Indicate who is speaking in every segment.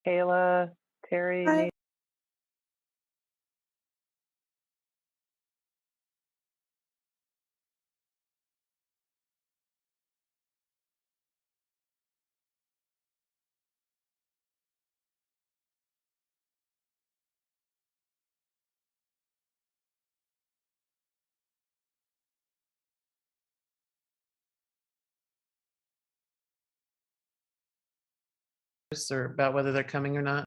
Speaker 1: Kayla, Terry,
Speaker 2: Hi.
Speaker 1: me.
Speaker 3: Or about whether they're coming or not?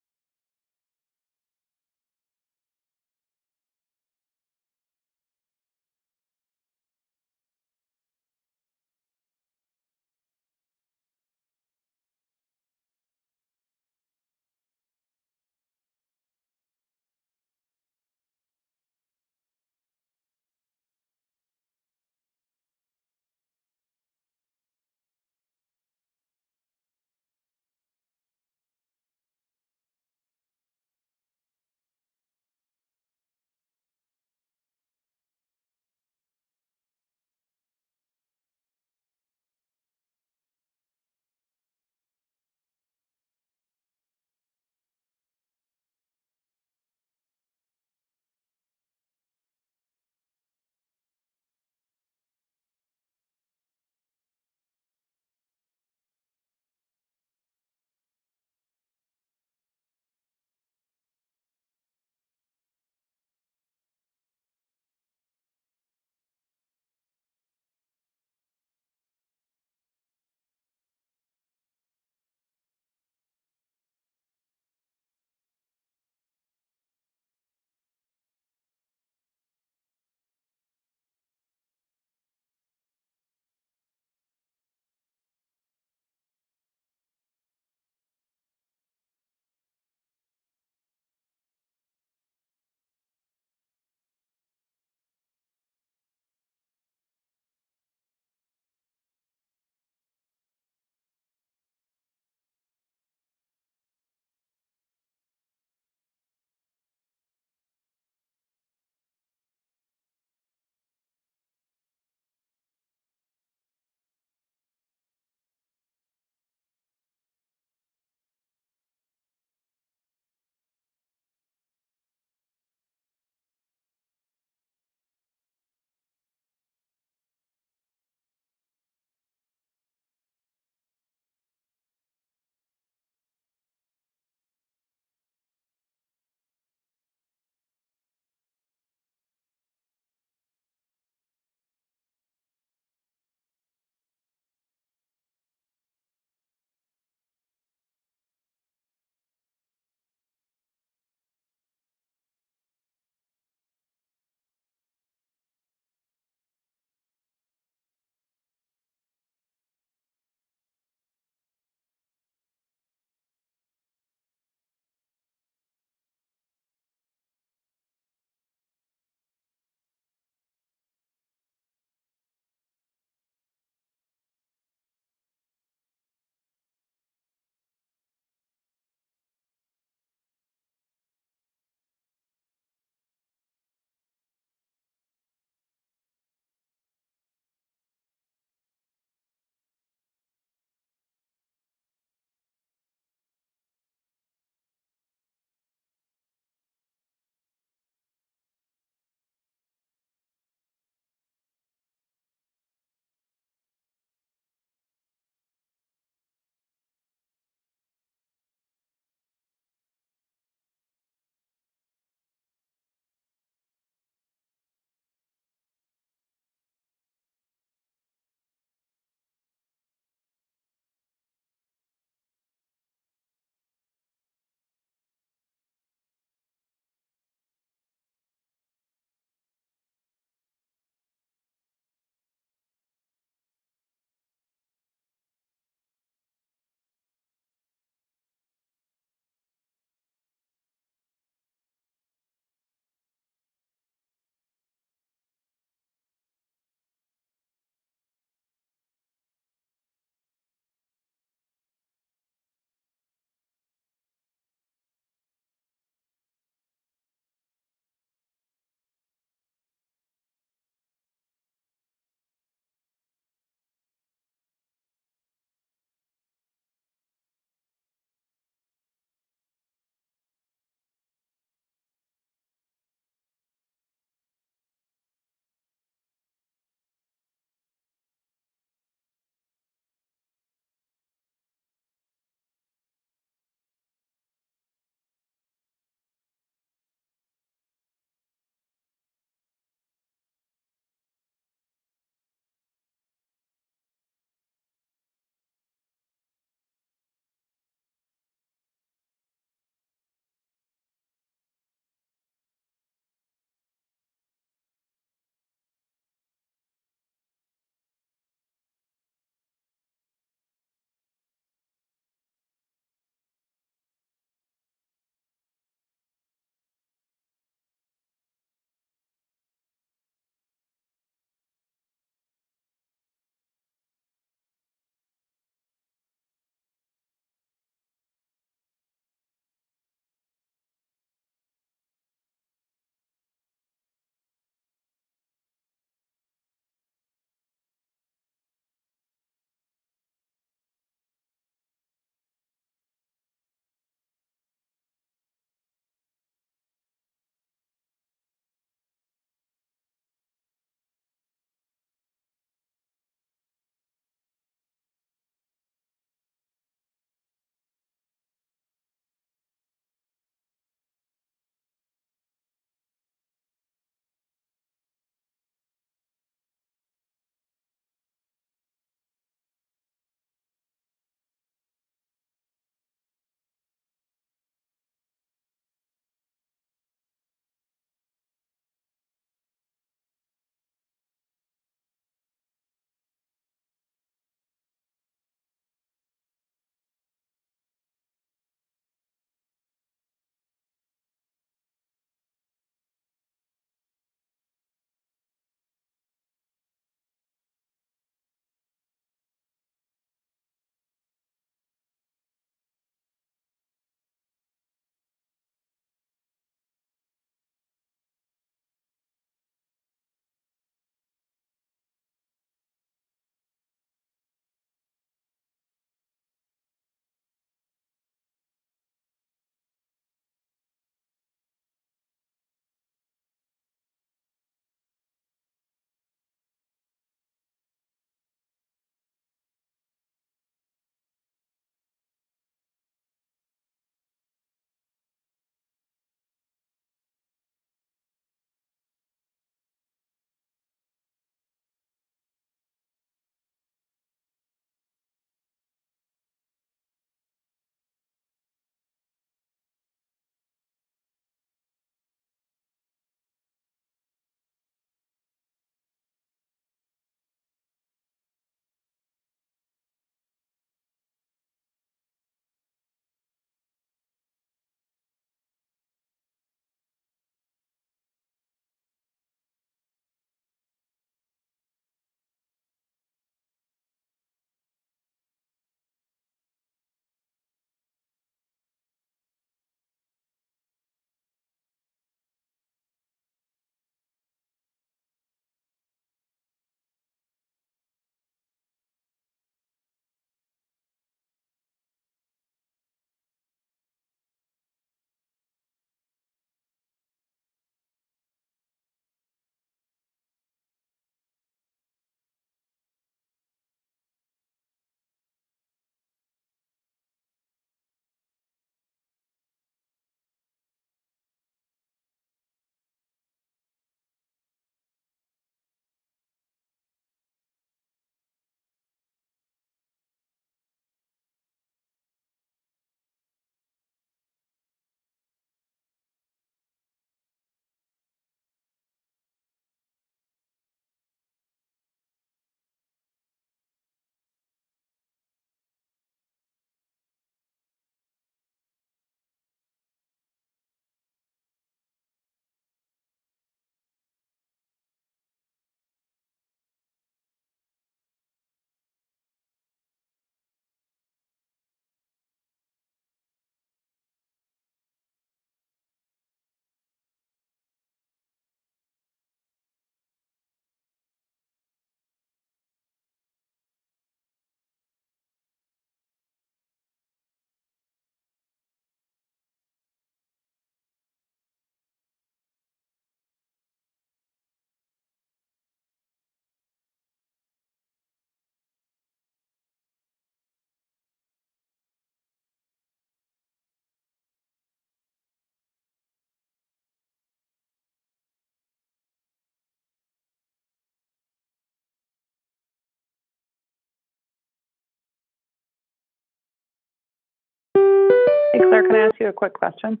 Speaker 1: Hey, Claire, can I ask you a quick question?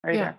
Speaker 1: Are you
Speaker 3: Yeah.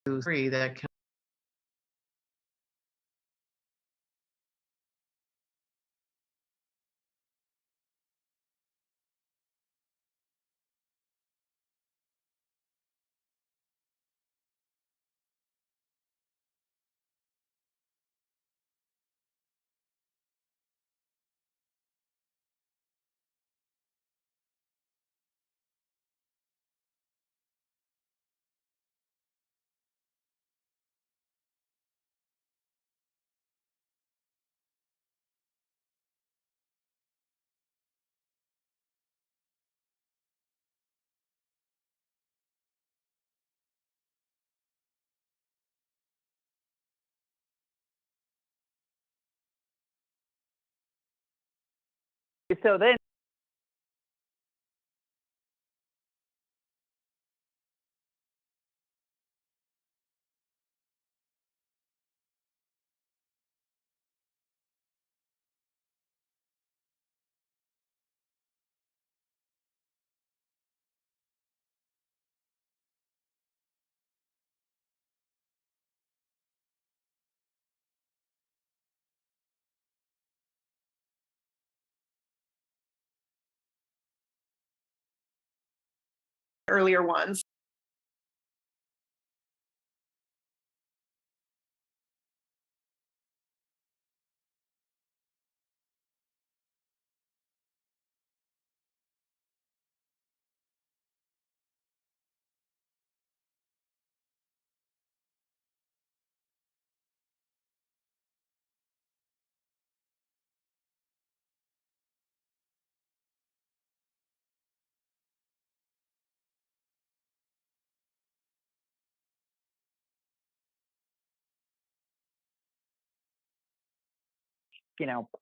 Speaker 1: there?
Speaker 3: Three that can
Speaker 1: So then
Speaker 2: earlier ones.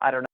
Speaker 1: I don't know.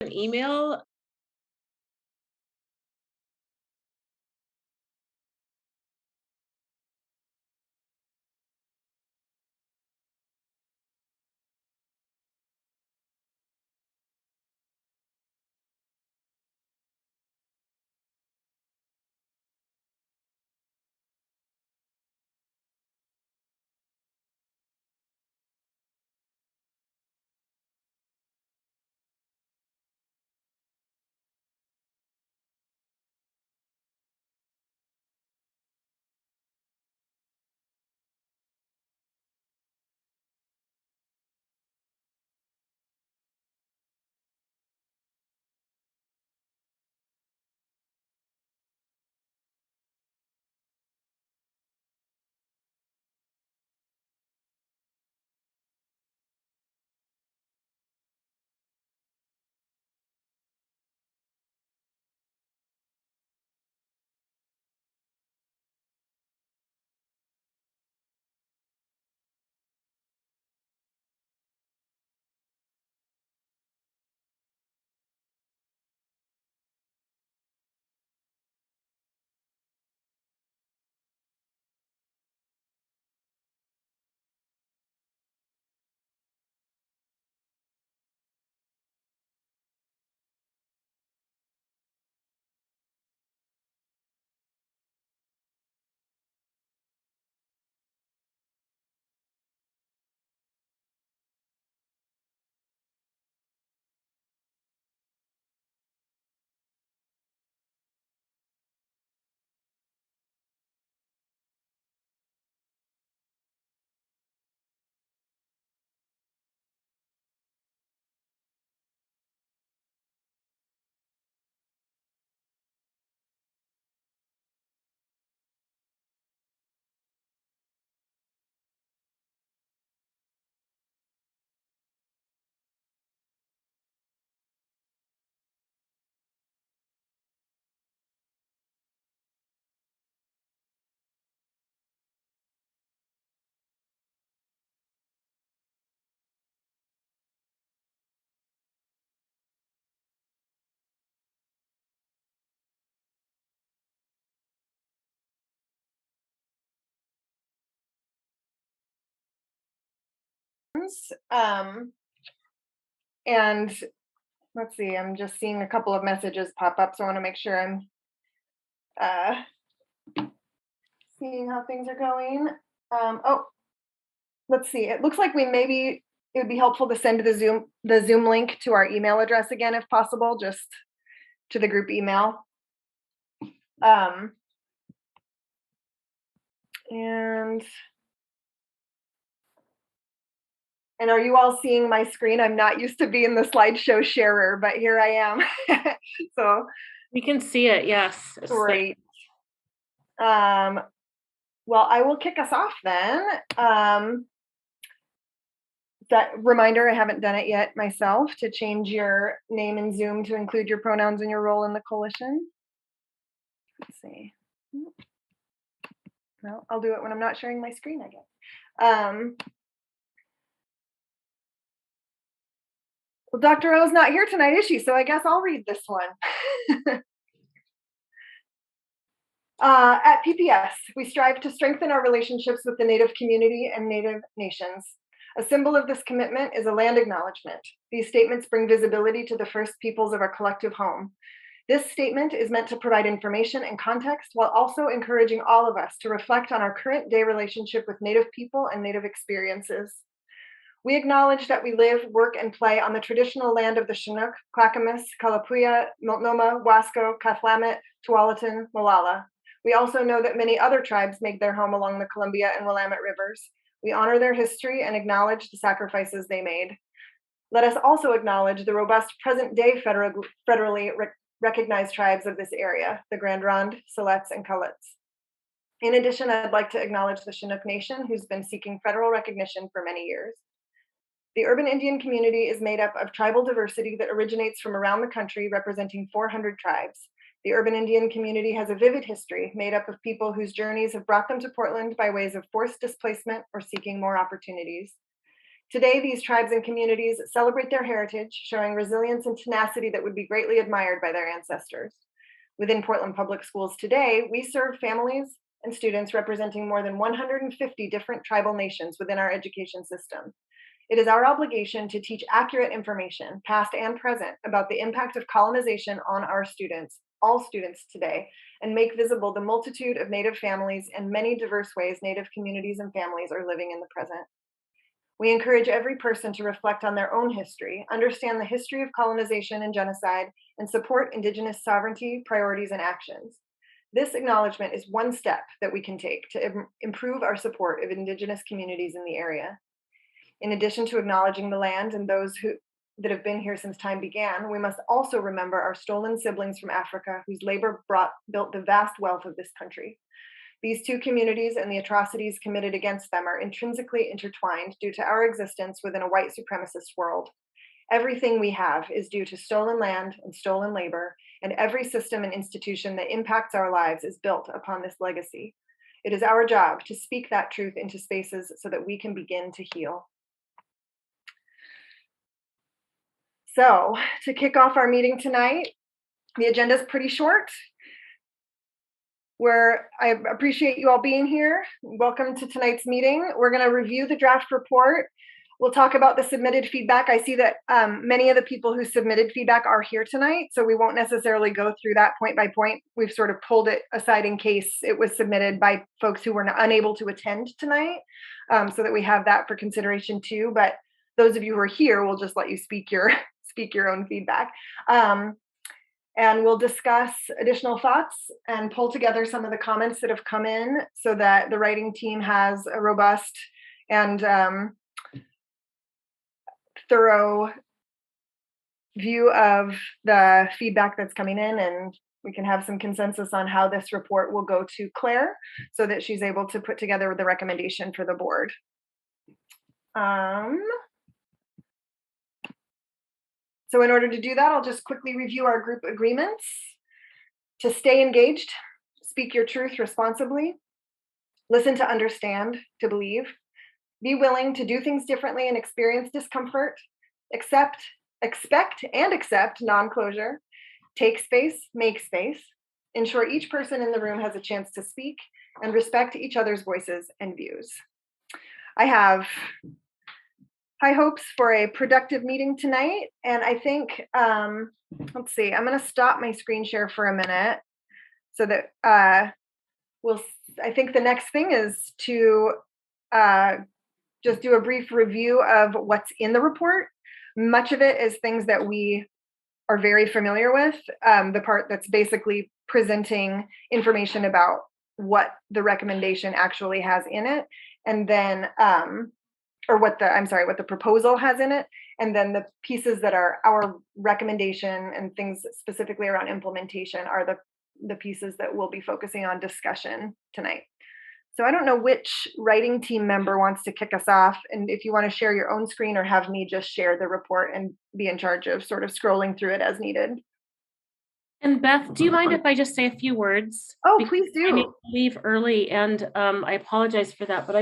Speaker 2: an email. Um, and let's see, I'm just seeing a couple of messages pop up, so I want to make sure I'm seeing how things are going. Oh, let's see. It looks like it would be helpful to send the Zoom link to our email address again, if possible, just to the group email. And are you all seeing my screen? I'm not used to being the slideshow sharer, but here I am. So We can see it, yes.
Speaker 1: Great.
Speaker 4: Well, I will kick us off then. That reminder, I haven't done it yet myself, to change your name in Zoom to include your pronouns and your role in the coalition. Let's see. Well, I'll do it when I'm not sharing my screen, I guess. Well, Dr. O's not here tonight, is she? So I guess I'll read this one. At PPS, we strive to strengthen our relationships with the Native community and Native nations. A symbol of this commitment is a land acknowledgement. These statements bring visibility to the first peoples of our collective home. This statement is meant to provide information and context while also encouraging all of us to reflect on our current day relationship with Native people and Native experiences. We acknowledge that we live, work, and play on the traditional land of the Chinook, Clackamas, Kalapuya, Multnomah, Wasco, Cathlamet, Tualatin, Molalla. We also know that many other tribes make their home along the Columbia and Willamette rivers. We honor their history and acknowledge the sacrifices they made. Let us also acknowledge the robust present-day federally recognized tribes of this area, the Grand Ronde, Siletz, and Cowlitz. In addition, I'd like to acknowledge the Chinook Nation, who's been seeking federal recognition for many years. The urban Indian community is made up of tribal diversity that originates from around the country, representing 400 tribes. The urban Indian community has a vivid history made up of people whose journeys have brought them to Portland by ways of forced displacement or seeking more opportunities. Today, these tribes and communities celebrate their heritage, showing resilience and tenacity that would be greatly admired by their ancestors. Within Portland Public Schools today, we serve families and students representing more than 150 different tribal nations within our education system. It is our obligation to teach accurate information, past and present, about the impact of colonization on our students, all students today, and make visible the multitude of Native families and many diverse ways Native communities and families are living in the present. We encourage every person to reflect on their own history, understand the history of colonization and genocide, and support Indigenous sovereignty, priorities, and actions. This acknowledgement is one step that we can take to improve our support of Indigenous communities in the area. In addition to acknowledging the land and those that have been here since time began, we must also remember our stolen siblings from Africa whose labor built the vast wealth of this country. These two communities and the atrocities committed against them are intrinsically intertwined due to our existence within a white supremacist world. Everything we have is due to stolen land and stolen labor, and every system and institution that impacts our lives is built upon this legacy. It is our job to speak that truth into spaces so that we can begin to heal. So, to kick off our meeting tonight, the agenda is pretty short. I appreciate you all being here. Welcome to tonight's meeting. We're going to review the draft report. We'll talk about the submitted feedback. I see that many of the people who submitted feedback are here tonight, so we won't necessarily go through that point by point. We've sort of pulled it aside in case it was submitted by folks who were unable to attend tonight, so that we have that for consideration too. But those of you who are here, we'll just let you speak your own feedback. And we'll discuss additional thoughts and pull together some of the comments that have come in so that the writing team has a robust and thorough view of the feedback that's coming in, and we can have some consensus on how this report will go to Claire so that she's able to put together the recommendation for the board. So in order to do that, I'll just quickly review our group agreements. To stay engaged, speak your truth responsibly, listen to understand, to believe, be willing to do things differently and experience discomfort, expect and accept non-closure, take space, make space, ensure each person in the room has a chance to speak, and respect each other's voices and views. I have high hopes for a productive meeting tonight. And I think, let's see, I'm going to stop my screen share for a minute so that I think the next thing is to just do a brief review of what's in the report. Much of it is things that we are very familiar with. The part that's basically presenting information about what the recommendation actually has in it. And then, or what the proposal has in it, and then the pieces that are our recommendation and things specifically around implementation are the pieces that we'll be focusing on discussion tonight. So I don't know which writing team member wants to kick us off, and if you want to share your own screen or have me just share the report and be in charge of sort of scrolling through it as needed.
Speaker 5: And Beth, do you mind if I just say a few words?
Speaker 4: Oh,
Speaker 5: Because
Speaker 4: please do.
Speaker 5: I need to leave early, and I apologize for that, but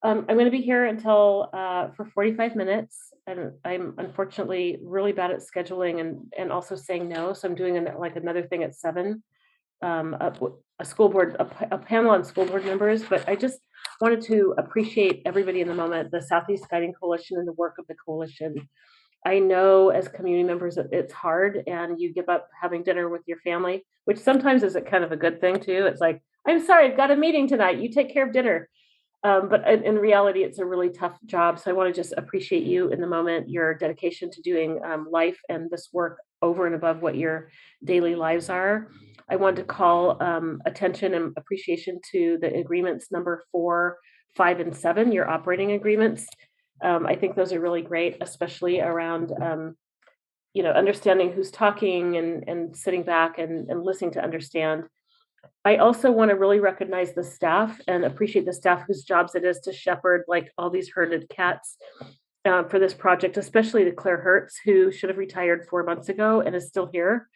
Speaker 5: I'm going to be here until for 45 minutes, and I'm unfortunately really bad at scheduling and also saying no. So I'm doing another thing at 7, a panel on school board members. But I just wanted to appreciate everybody in the moment, the Southeast Guiding Coalition and the work of the coalition. I know as community members it's hard, and you give up having dinner with your family, which sometimes is kind of a good thing too. It's like, I'm sorry, I've got a meeting tonight. You take care of dinner. But in reality, it's a really tough job. So I want to just appreciate you in the moment, your dedication to doing life and this work over and above what your daily lives are. I want to call attention and appreciation to the agreements number 4, 5, and 7, your operating agreements. I think those are really great, especially around understanding who's talking and sitting back and listening to understand. I also want to really recognize the staff and appreciate the staff whose jobs it is to shepherd all these herded cats for this project, especially to Claire Hertz, who should have retired 4 months ago and is still here.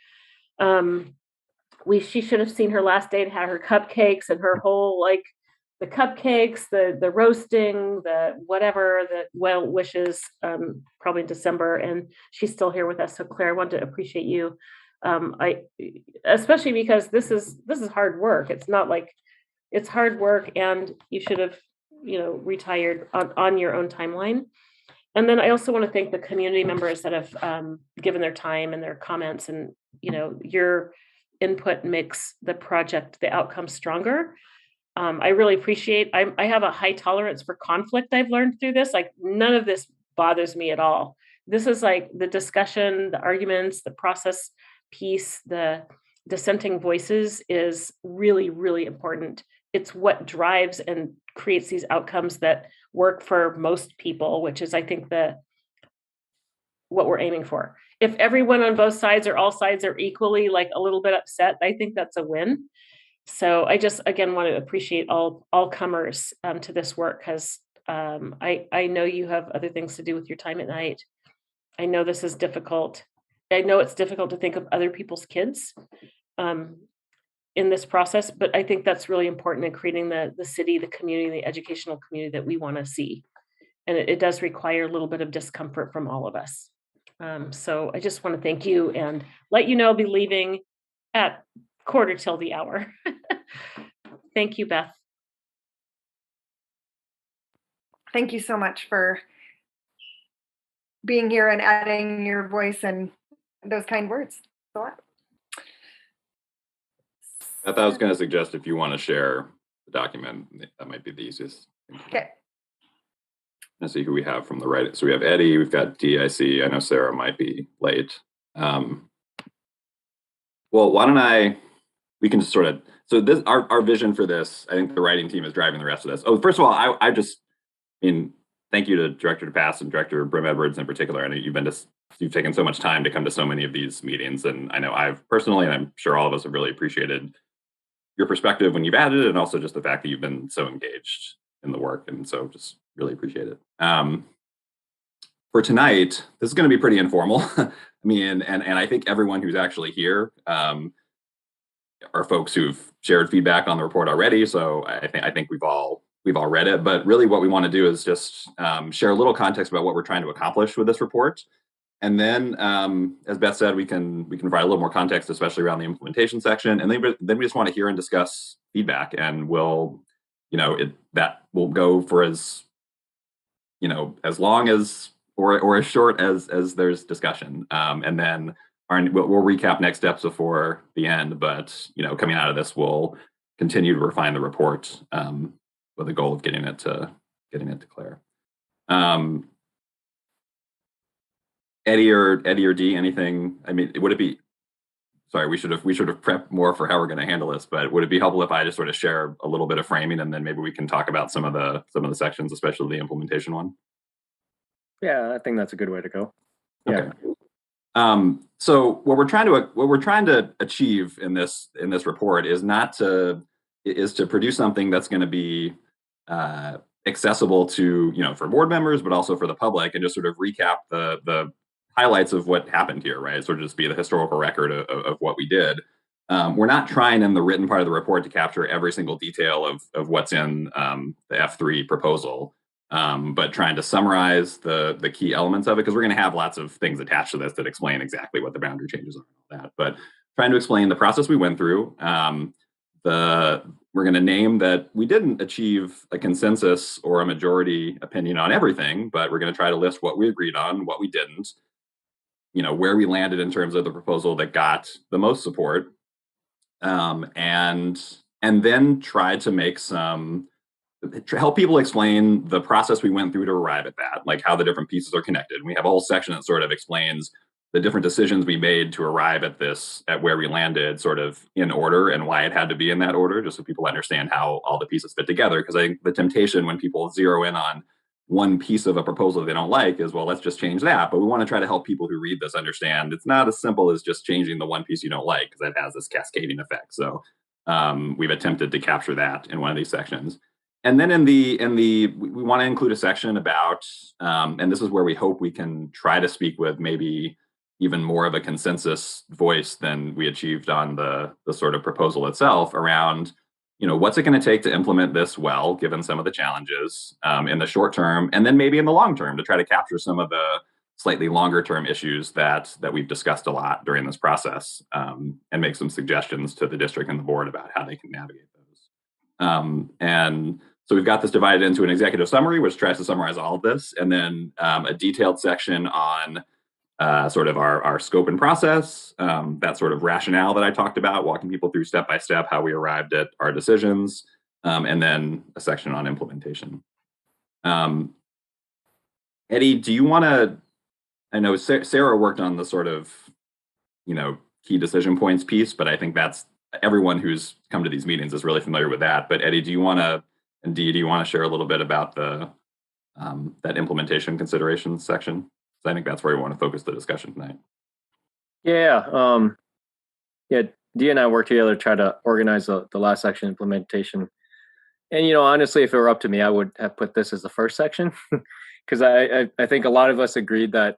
Speaker 5: She should have seen her last day and had her cupcakes and her whole cupcakes, the roasting, the whatever, the well wishes, probably in December. And she's still here with us. So Claire, I want to appreciate you. Especially because this is hard work. It's not like it's hard work, and you should have, retired on your own timeline. And then I also want to thank the community members that have given their time and their comments, and your input makes the project, the outcome stronger. I really appreciate. I have a high tolerance for conflict. I've learned through this. Like, none of this bothers me at all. This is like the discussion, the arguments, the process piece, the dissenting voices is really, really important. It's what drives and creates these outcomes that work for most people, which is, I think, what we're aiming for. If everyone on both sides or all sides are equally like a little bit upset, I think that's a win. So I just, again, want to appreciate all comers to this work, because I know you have other things to do with your time at night. I know this is difficult. I know it's difficult to think of other people's kids in this process, but I think that's really important in creating the city, the community, the educational community that we want to see. And it does require a little bit of discomfort from all of us. So I just want to thank you and let you know I'll be leaving at 1:45. Thank you, Beth.
Speaker 2: Thank you so much for being here and adding your voice and those kind words. A lot.
Speaker 6: I thought I was going to suggest, if you want to share the document, that might be the easiest.
Speaker 2: Okay.
Speaker 6: Let's see who we have from the right. So we have Eddie, we've got DIC. I know Sarah might be late. Well, why don't we can just sort of, so this, our vision for this, I think the writing team is driving the rest of this. Oh, first of all, thank you to Director DePass and Director Brim Edwards in particular. I know you've taken so much time to come to so many of these meetings, and I know I've personally, and I'm sure all of us have really appreciated your perspective when you've added it, and also just the fact that you've been so engaged in the work, and so just really appreciate it. For tonight, this is going to be pretty informal. I mean, and I think everyone who's actually here are folks who've shared feedback on the report already. So I think we've all read it. But really, what we want to do is just share a little context about what we're trying to accomplish with this report. And then, as Beth said, we can provide a little more context, especially around the implementation section. And then we just want to hear and discuss feedback, and that will go for as long as or as short as there's discussion. And then we'll recap next steps before the end. But coming out of this, we'll continue to refine the report with the goal of getting it to Claire. Eddie or D, anything? I mean, would it be? Sorry, we should have prepped more for how we're going to handle this. But would it be helpful if I just sort of share a little bit of framing, and then maybe we can talk about some of the sections, especially the implementation one?
Speaker 7: Yeah, I think that's a good way to go.
Speaker 6: Okay. So what we're trying to achieve in this report is to produce something that's going to be accessible to for board members, but also for the public, and just sort of recap the highlights of what happened here, right? Sort of just be the historical record of what we did. We're not trying in the written part of the report to capture every single detail of what's in the F3 proposal, but trying to summarize the key elements of it, because we're going to have lots of things attached to this that explain exactly what the boundary changes are and all that. But trying to explain the process we went through. We're going to name that we didn't achieve a consensus or a majority opinion on everything, but we're going to try to list what we agreed on, what we didn't, where we landed in terms of the proposal that got the most support, and then try to help people explain the process we went through to arrive at that, like how the different pieces are connected. And we have a whole section that sort of explains the different decisions we made to arrive at where we landed, sort of in order, and why it had to be in that order, just so people understand how all the pieces fit together. Because I think the temptation when people zero in on one piece of a proposal they don't like is, well, let's just change that. But we want to try to help people who read this understand it's not as simple as just changing the one piece you don't like, because that has this cascading effect. So we've attempted to capture that in one of these sections. And then we want to include a section about, and this is where we hope we can try to speak with maybe even more of a consensus voice than we achieved on the sort of proposal itself, around what's it going to take to implement this well, given some of the challenges in the short term, and then maybe in the long term to try to capture some of the slightly longer term issues that we've discussed a lot during this process, and make some suggestions to the district and the board about how they can navigate those. And so we've got this divided into an executive summary, which tries to summarize all of this, and then a detailed section on sort of our scope and process, that sort of rationale that I talked about, walking people through step by step how we arrived at our decisions, and then a section on implementation. Eddie, do you want to, I know Sarah worked on the sort of, key decision points piece, but I think that's everyone who's come to these meetings is really familiar with that. But Eddie, do you want to share a little bit about the that implementation considerations section? So I think that's where we want to focus the discussion tonight.
Speaker 7: Yeah. Dee and I worked together to try to organize the last section, implementation. And, honestly, if it were up to me, I would have put this as the first section because I think a lot of us agreed that,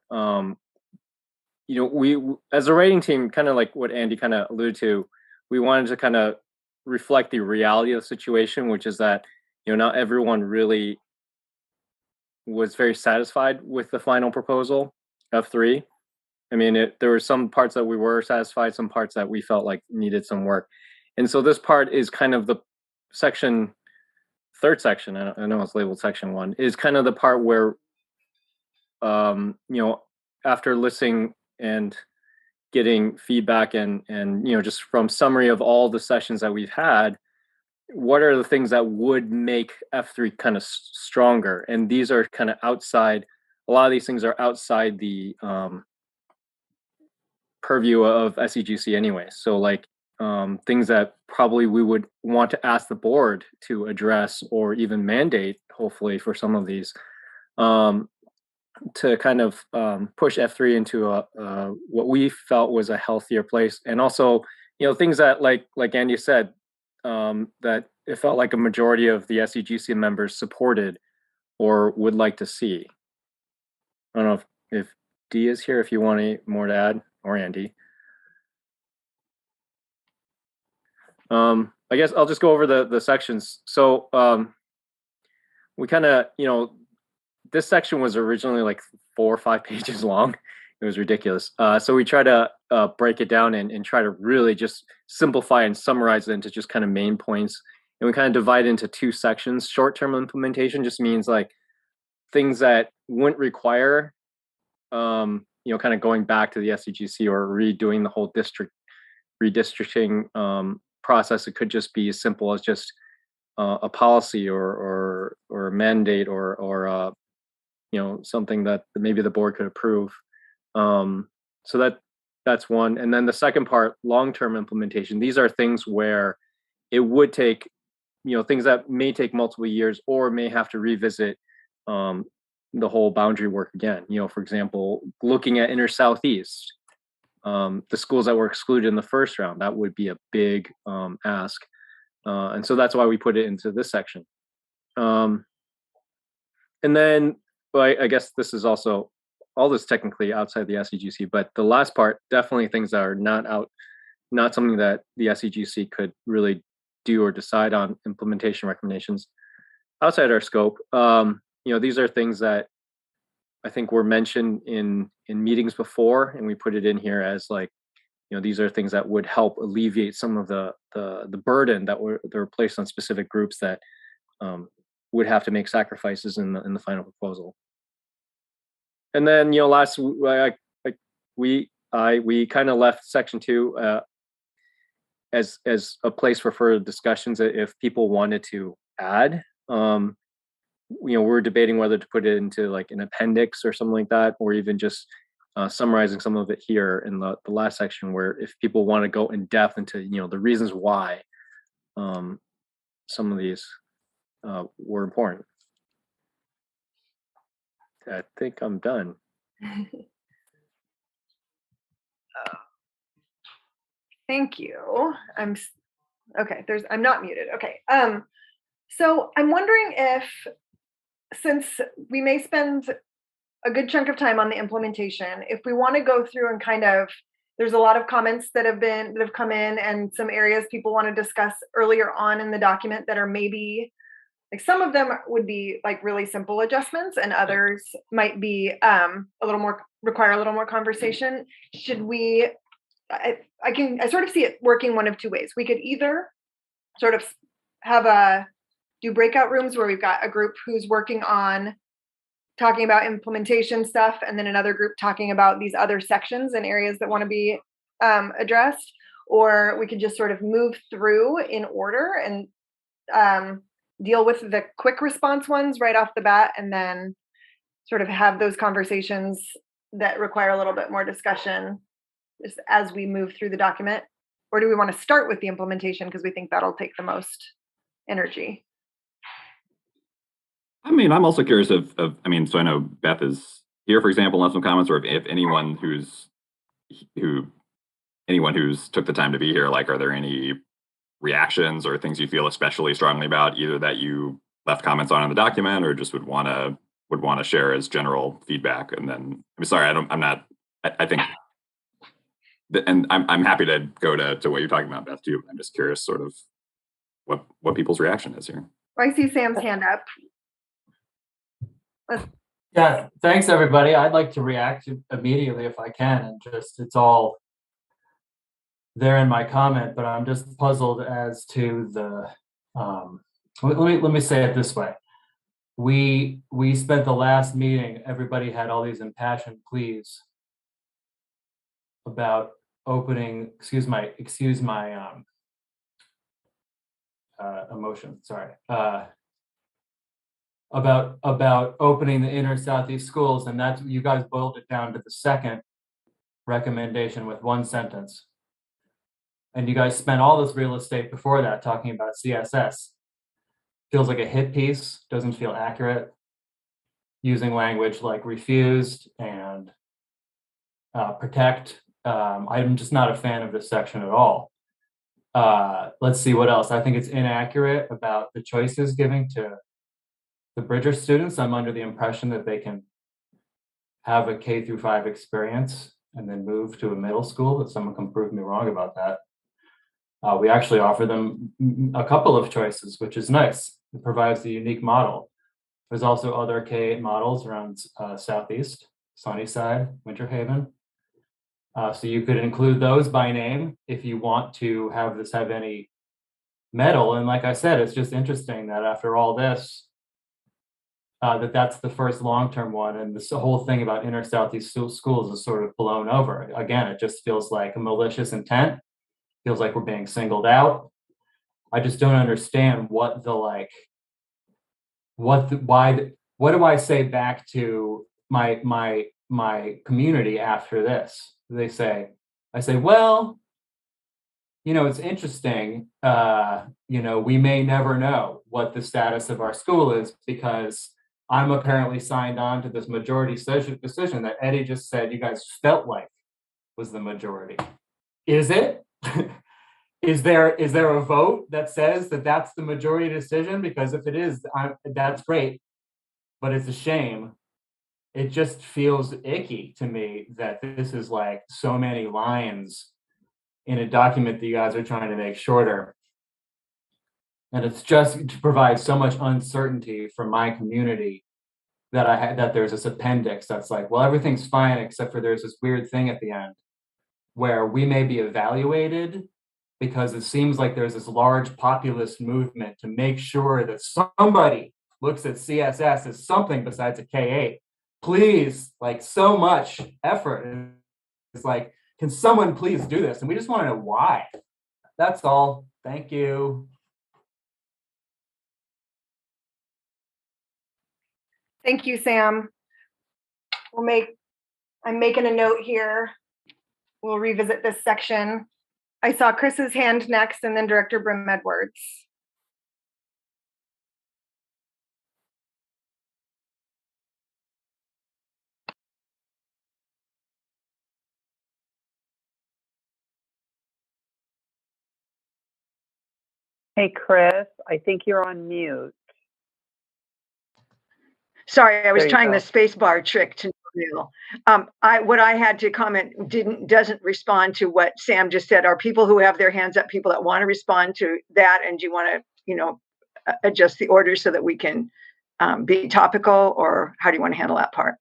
Speaker 7: we, as a rating team, kind of like what Andy kind of alluded to, we wanted to kind of reflect the reality of the situation, which is that, not everyone really was very satisfied with the final proposal of 3. I mean, there were some parts that we were satisfied, some parts that we felt like needed some work. And so this part is kind of the third section, I know it's labeled section 1, is kind of the part where, after listening and getting feedback and just from summary of all the sessions that we've had, what are the things that would make F3 kind of stronger? And these are kind of outside, a lot of these things are outside the purview of SEGC anyway. So like things that probably we would want to ask the board to address or even mandate, hopefully for some of these, to kind of push F3 into what we felt was a healthier place. And also, things that like Andy said, that it felt like a majority of the SEGC members supported or would like to see. I don't know if Dee is here, if you want any more to add, or Andy. I guess I'll just go over the sections. So we kind of, this section was originally like 4 or 5 pages long. It was ridiculous. So we try to break it down and try to really just simplify and summarize it into just kind of main points. And we kind of divide into 2 sections. Short-term implementation just means like things that wouldn't require, kind of going back to the SEGC or redoing the whole redistricting process. It could just be as simple as just a policy or a mandate or something that maybe the board could approve. So that's one. And then the second part, long-term implementation. These are things where it would take, things that may take multiple years or may have to revisit the whole boundary work again. For example, looking at Inner Southeast, the schools that were excluded in the first round, that would be a big ask. And so that's why we put it into this section. And then, I guess this is also, all this technically outside the SEGC, but the last part, definitely things that are not something that the SEGC could really do or decide on, implementation recommendations outside our scope. These are things that I think were mentioned in meetings before, and we put it in here as like, these are things that would help alleviate some of the burden that were placed on specific groups that would have to make sacrifices in the final proposal. And then, last, we kind of left section 2 as a place for further discussions if people wanted to add. We're debating whether to put it into like an appendix or something like that, or even just summarizing some of it here in the last section, where if people want to go in depth into, the reasons why some of these were important. I think I'm done.
Speaker 2: Thank you. I'm not muted. Okay. So I'm wondering if, since we may spend a good chunk of time on the implementation, if we want to go through and kind of there's a lot of comments that have come in, and some areas people want to discuss earlier on in the document that are maybe like, some of them would be like really simple adjustments, and others might be require a little more conversation. Should we? I sort of see it working one of two ways. We could either sort of do breakout rooms where we've got a group who's working on talking about implementation stuff, and then another group talking about these other sections and areas that want to be addressed, or we could just sort of move through in order and deal with the quick response ones right off the bat, and then sort of have those conversations that require a little bit more discussion just as we move through the document. Or do we want to start with the implementation because we think that'll take the most energy?
Speaker 6: I mean, I'm also curious so I know Beth is here, for example, and have some comments, or if anyone who's took the time to be here, like, are there any reactions or things you feel especially strongly about, either that you left comments on in the document or just would want to share as general feedback? And then, I think and I'm happy to go to what you're talking about, Beth, too. I'm just curious sort of what people's reaction is here.
Speaker 2: I see Sam's hand up.
Speaker 8: Yeah, thanks everybody. I'd like to react immediately if I can, and just, it's all there in my comment, but I'm just puzzled as to the let me say it this way. We spent the last meeting, everybody had all these impassioned pleas about opening, excuse my emotion, sorry, about opening the inner Southeast schools, and that's, you guys boiled it down to the second recommendation with one sentence. And you guys spent all this real estate before that talking about CSS. Feels like a hit piece, doesn't feel accurate. Using language like refused and protect. I'm just not a fan of this section at all. Let's see what else. I think it's inaccurate about the choices giving to the Bridger students. I'm under the impression that they can have a K-5 experience and then move to a middle school, but someone can prove me wrong about that. We actually offer them a couple of choices, which is nice. It provides a unique model. There's also other K-8 models around Southeast, Sunnyside, Winter Haven. So you could include those by name if you want to have this have any metal. And like I said, it's just interesting that after all this, that's the first long-term one, and this whole thing about inner Southeast schools is sort of blown over. Again, it just feels like a malicious intent. Feels like we're being singled out. I just don't understand what do I say back to my community after this? I say, well, it's interesting. We may never know what the status of our school is because I'm apparently signed on to this majority decision that Eddie just said you guys felt like was the majority. Is it? Is there a vote that says that that's the majority decision? Because if it is, that's great, but it's a shame. It just feels icky to me that this is like so many lines in a document that you guys are trying to make shorter. And it's just to provide so much uncertainty for my community that there's this appendix that's like, well, everything's fine except for there's this weird thing at the end where we may be evaluated because it seems like there's this large populist movement to make sure that somebody looks at CSS as something besides a K-8. Please, like, so much effort. It's like, can someone please do this? And we just want to know why. That's all. Thank you.
Speaker 2: Thank you, Sam. I'm making a note here. We'll revisit this section. I saw Chris's hand next, and then Director Brim Edwards.
Speaker 1: Hey, Chris, I think you're on mute.
Speaker 9: Sorry, I was
Speaker 1: There you
Speaker 9: trying
Speaker 1: go.
Speaker 9: the space bar trick to email. What I had to comment doesn't respond to what Sam just said. Are people who have their hands up people that want to respond to that? And do you want to, adjust the order so that we can be topical, or how do you want to handle that part?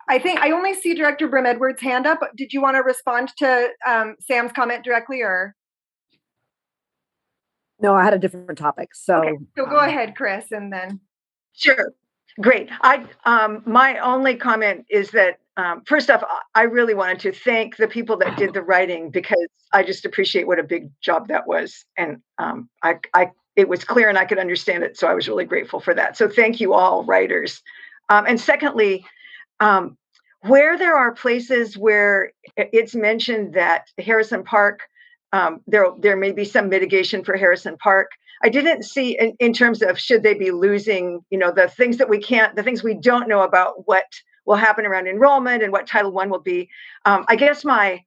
Speaker 2: I think I only see Director Brim Edwards' hand up. Did you want to respond to Sam's comment directly, or?
Speaker 1: No, I had a different topic. So,
Speaker 2: Okay, so go ahead, Chris, and then.
Speaker 9: Sure. Great. My only comment is that, first off, I really wanted to thank the people that did the writing, because I just appreciate what a big job that was. And it was clear and I could understand it. So I was really grateful for that. So thank you all, writers. And secondly, where there are places where it's mentioned that Harrison Park, there may be some mitigation for Harrison Park. I didn't see in terms of should they be losing, the things that the things we don't know about what will happen around enrollment and what Title I will be. I guess my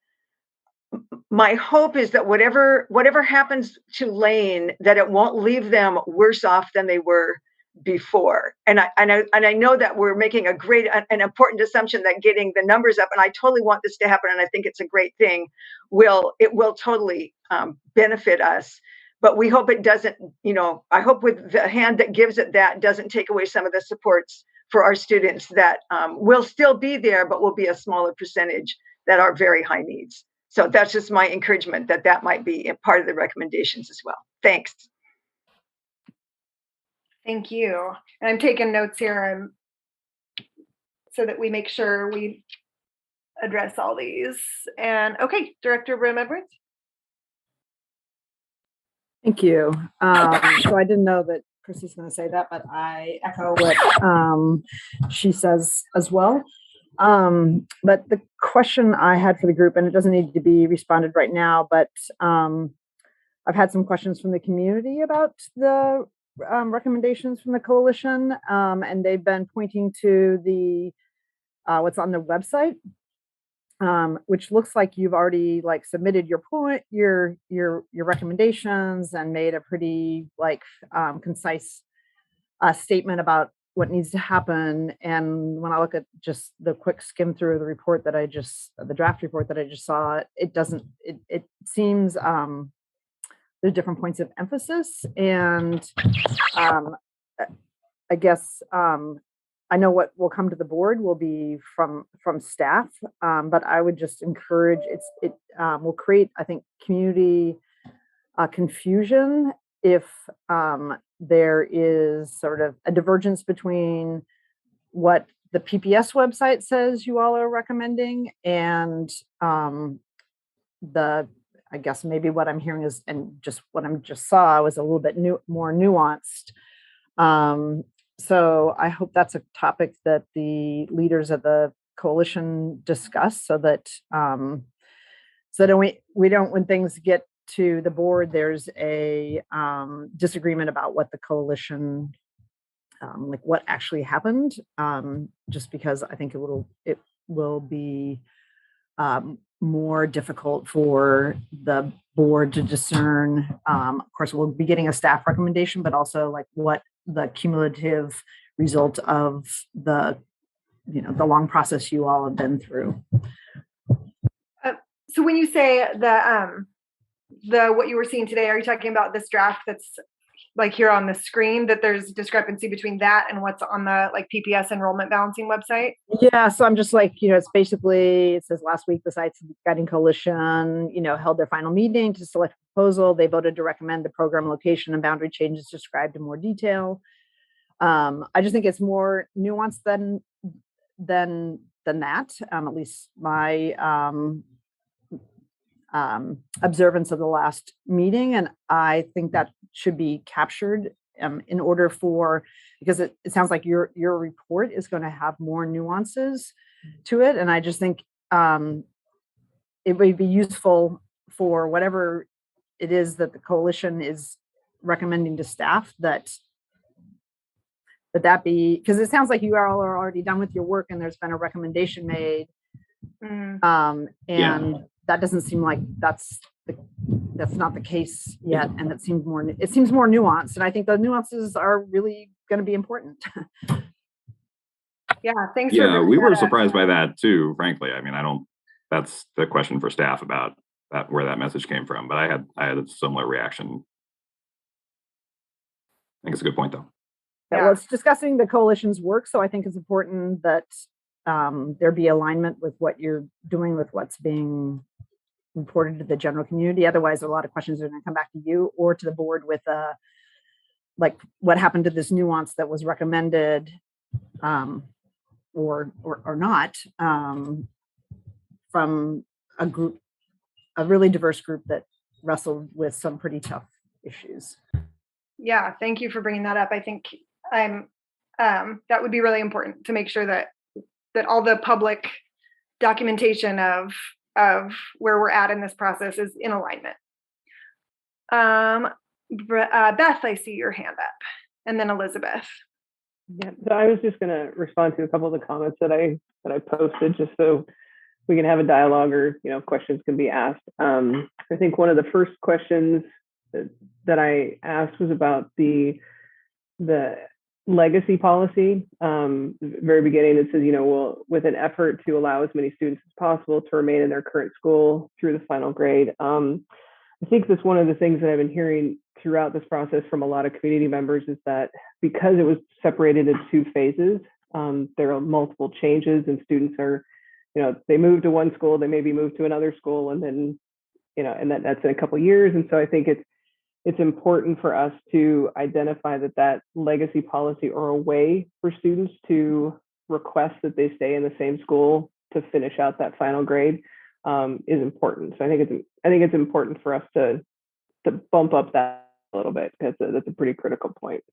Speaker 9: hope is that whatever happens to Lane, that it won't leave them worse off than they were before. And I know that we're making an important assumption that getting the numbers up, and I totally want this to happen, and I think it's a great thing, will totally benefit us. But we hope it doesn't, I hope with the hand that gives it that doesn't take away some of the supports for our students that will still be there, but will be a smaller percentage that are very high needs. So that's just my encouragement that might be a part of the recommendations as well. Thanks.
Speaker 2: Thank you. And I'm taking notes here so that we make sure we address all these. And okay, Director Brim Edwards.
Speaker 1: thank you. So I didn't know that Chrissy's going to say that, but I echo what she says as well. But the question I had for the group, and it doesn't need to be responded right now, but I've had some questions from the community about the recommendations from the coalition, and they've been pointing to the what's on the website, which looks like you've already submitted your recommendations and made a pretty concise statement about what needs to happen. And when I look at just the quick skim through the report that the draft report that I just saw, it seems there's different points of emphasis. And I guess I know what will come to the board will be from staff, but I would just encourage it will create, I think, community confusion if there is sort of a divergence between what the PPS website says you all are recommending and I guess maybe what I'm hearing is, and just what I just saw was a little bit more nuanced. So I hope that's a topic that the leaders of the coalition discuss, so that we don't, when things get to the board, there's a disagreement about what the coalition, what actually happened. Just because I think it will be more difficult for the board to discern. Of course, we'll be getting a staff recommendation, but also what the cumulative result of the long process you all have been through.
Speaker 2: So when you say the what you were seeing today, are you talking about this draft that's here on the screen, that there's discrepancy between that and what's on the PPS enrollment balancing website?
Speaker 1: Yeah, so I'm just it's basically, it says last week the Science Guiding Coalition, held their final meeting to select a proposal. They voted to recommend the program location and boundary changes described in more detail. I just think it's more nuanced than that. At least my observance of the last meeting, and I think that should be captured in order because it sounds like your report is going to have more nuances to it, and I just think it would be useful for whatever it is that the coalition is recommending to staff that be, because it sounds like you all are already done with your work and there's been a recommendation made. And that doesn't seem like that's not the case yet, and it seems more nuanced, and I think the nuances are really going to be important.
Speaker 2: Yeah, thanks. For
Speaker 6: Yeah,
Speaker 2: bringing
Speaker 6: we
Speaker 2: that
Speaker 6: were
Speaker 2: up.
Speaker 6: surprised by that too, frankly. I mean, that's the question for staff about that, where that message came from, but I had a similar reaction. I think it's a good point though.
Speaker 1: Yeah, well, it's discussing the coalition's work, so I think it's important that there be alignment with what you're doing with what's being reported to the general community. Otherwise, a lot of questions are going to come back to you or to the board with like what happened to this nuance that was recommended, or not, from a really diverse group that wrestled with some pretty tough issues.
Speaker 2: Yeah, thank you for bringing that up. I think that would be really important to make sure that all the public documentation of where we're at in this process is in alignment. Beth, I see your hand up, and then Elizabeth.
Speaker 10: Yeah, so I was just going to respond to a couple of the comments that I posted, just so we can have a dialogue, or questions can be asked. I think one of the first questions that I asked was about the legacy policy. Very beginning, it says, well, with an effort to allow as many students as possible to remain in their current school through the final grade. I think that's one of the things that I've been hearing throughout this process from a lot of community members, is that because it was separated into 2 phases, there are multiple changes, and students are, they move to one school, they maybe move to another school, and then, and that's in a couple of years. And so I think it's important for us to identify that legacy policy, or a way for students to request that they stay in the same school to finish out that final grade, is important. So I think it's important for us to bump up that a little bit, because that's a pretty critical point.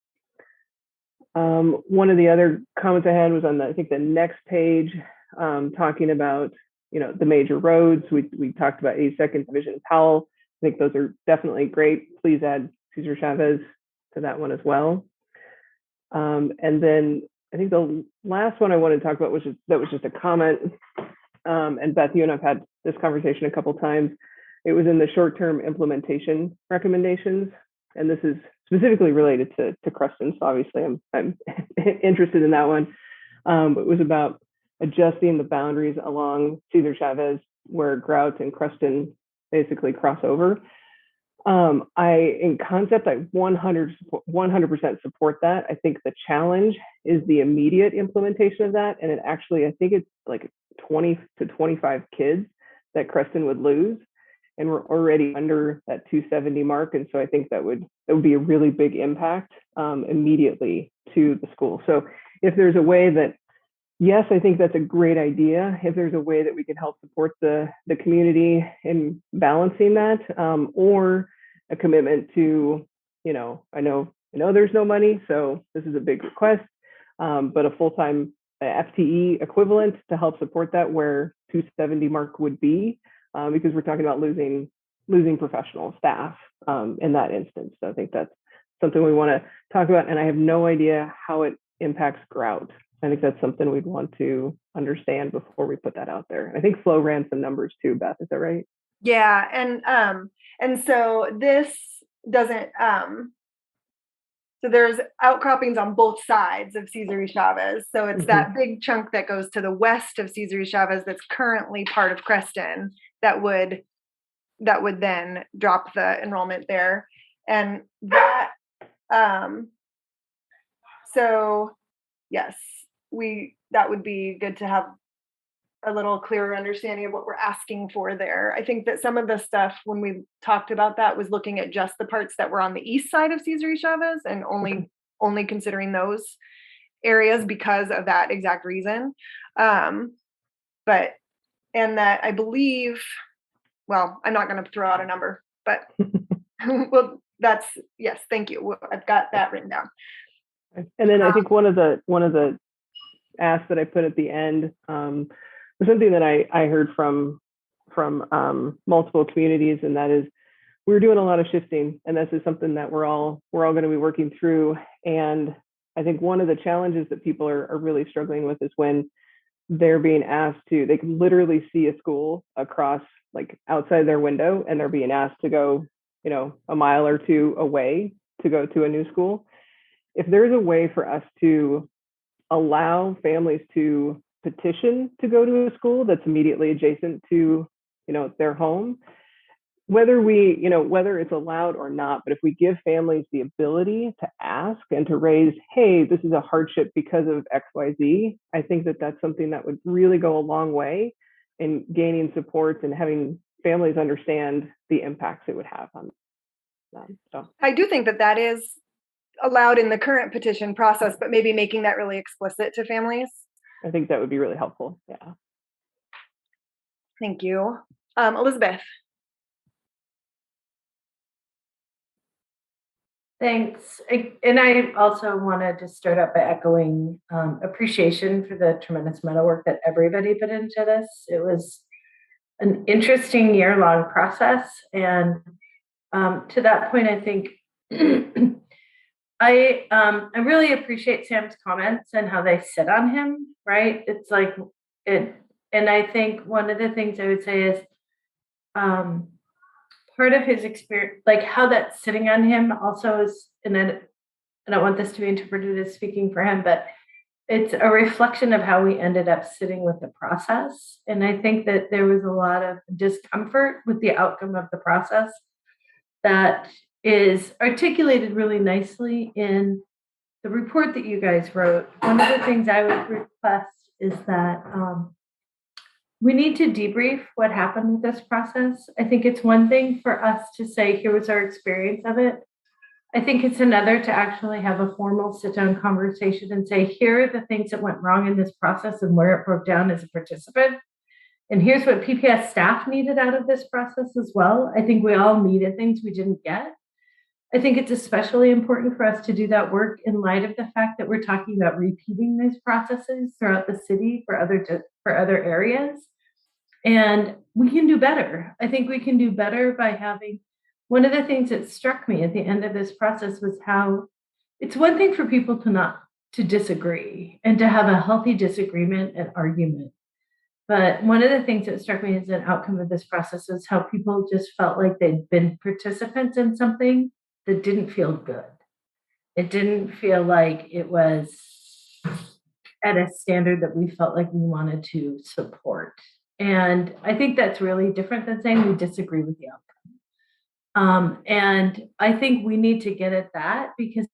Speaker 10: One of the other comments I had was on I think the next page, talking about the major roads. We talked about 82nd Division and Powell. I think those are definitely great. Please add Cesar Chavez to that one as well. And then I think the last one I wanted to talk about was just a comment. And Beth, you and I've had this conversation a couple times. It was in the short-term implementation recommendations, and this is specifically related to Creston. So obviously I'm interested in that one. But it was about adjusting the boundaries along Cesar Chavez, where Grout and Creston basically cross over. In concept, I 100% support that. I think the challenge is the immediate implementation of that. And I think it's like 20 to 25 kids that Creston would lose. And we're already under that 270 mark. And so I think that would be a really big impact immediately to the school. So if there's a way that, yes, I think that's a great idea. If there's a way that we can help support the community in balancing that, or a commitment to, I know there's no money, so this is a big request, but a full-time FTE equivalent to help support that, where 270 mark would be, because we're talking about losing professional staff in that instance. So I think that's something we want to talk about, and I have no idea how it impacts Grout. I think that's something we'd want to understand before we put that out there. I think Flo ran some numbers too, Beth, is that right?
Speaker 2: Yeah, and so this doesn't, so there's outcroppings on both sides of Cesar Chavez. So it's that big chunk that goes to the west of Cesar Chavez that's currently part of Creston that would then drop the enrollment there. And that, so yes, that would be good to have a little clearer understanding of what we're asking for there. I think that some of the stuff when we talked about that was looking at just the parts that were on the east side of Cesar Chavez and only considering those areas because of that exact reason. And that I believe, well, I'm not going to throw out a number, but well, yes, thank you. I've got that written down.
Speaker 10: And then I think one of the asks that I put at the end was something that I heard from multiple communities, and that is we're doing a lot of shifting, and this is something that we're all going to be working through. And I think one of the challenges that people are really struggling with is when they're being asked they can literally see a school across like outside their window and they're being asked to go, you know, a mile or two away to go to a new school. If there's a way for us to allow families to petition to go to a school that's immediately adjacent to, you know, their home, whether we, you know, whether it's allowed or not, but if we give families the ability to ask and to raise, hey, this is a hardship because of XYZ, I think that that's something that would really go a long way in gaining support and having families understand the impacts it would have on them. So
Speaker 2: I do think that that is allowed in the current petition process, but maybe making that really explicit to families.
Speaker 10: I think that would be really helpful. Yeah.
Speaker 2: Thank you. Elizabeth.
Speaker 11: Thanks. And I also wanted to start out by echoing appreciation for the tremendous amount of work that everybody put into this. It was an interesting year-long process. And to that point, I think I really appreciate Sam's comments and how they sit on him, right? It's like it, and I think one of the things I would say is part of his experience, like how that's sitting on him also is, and I don't want this to be interpreted as speaking for him, but it's a reflection of how we ended up sitting with the process. And I think that there was a lot of discomfort with the outcome of the process that is articulated really nicely in the report that you guys wrote. One of the things I would request is that we need to debrief what happened with this process. I think it's one thing for us to say, here was our experience of it. I think it's another to actually have a formal sit-down conversation and say, here are the things that went wrong in this process and where it broke down as a participant. And here's what PPS staff needed out of this process as well. I think we all needed things we didn't get. I think it's especially important for us to do that work in light of the fact that we're talking about repeating these processes throughout the city for other areas. And we can do better. I think we can do better by having, one of the things that struck me at the end of this process was how it's one thing for people to disagree and to have a healthy disagreement and argument. But one of the things that struck me as an outcome of this process was how people just felt like they'd been participants in something that didn't feel good. It didn't feel like it was at a standard that we felt like we wanted to support. And I think that's really different than saying we disagree with the outcome. And I think we need to get at that, because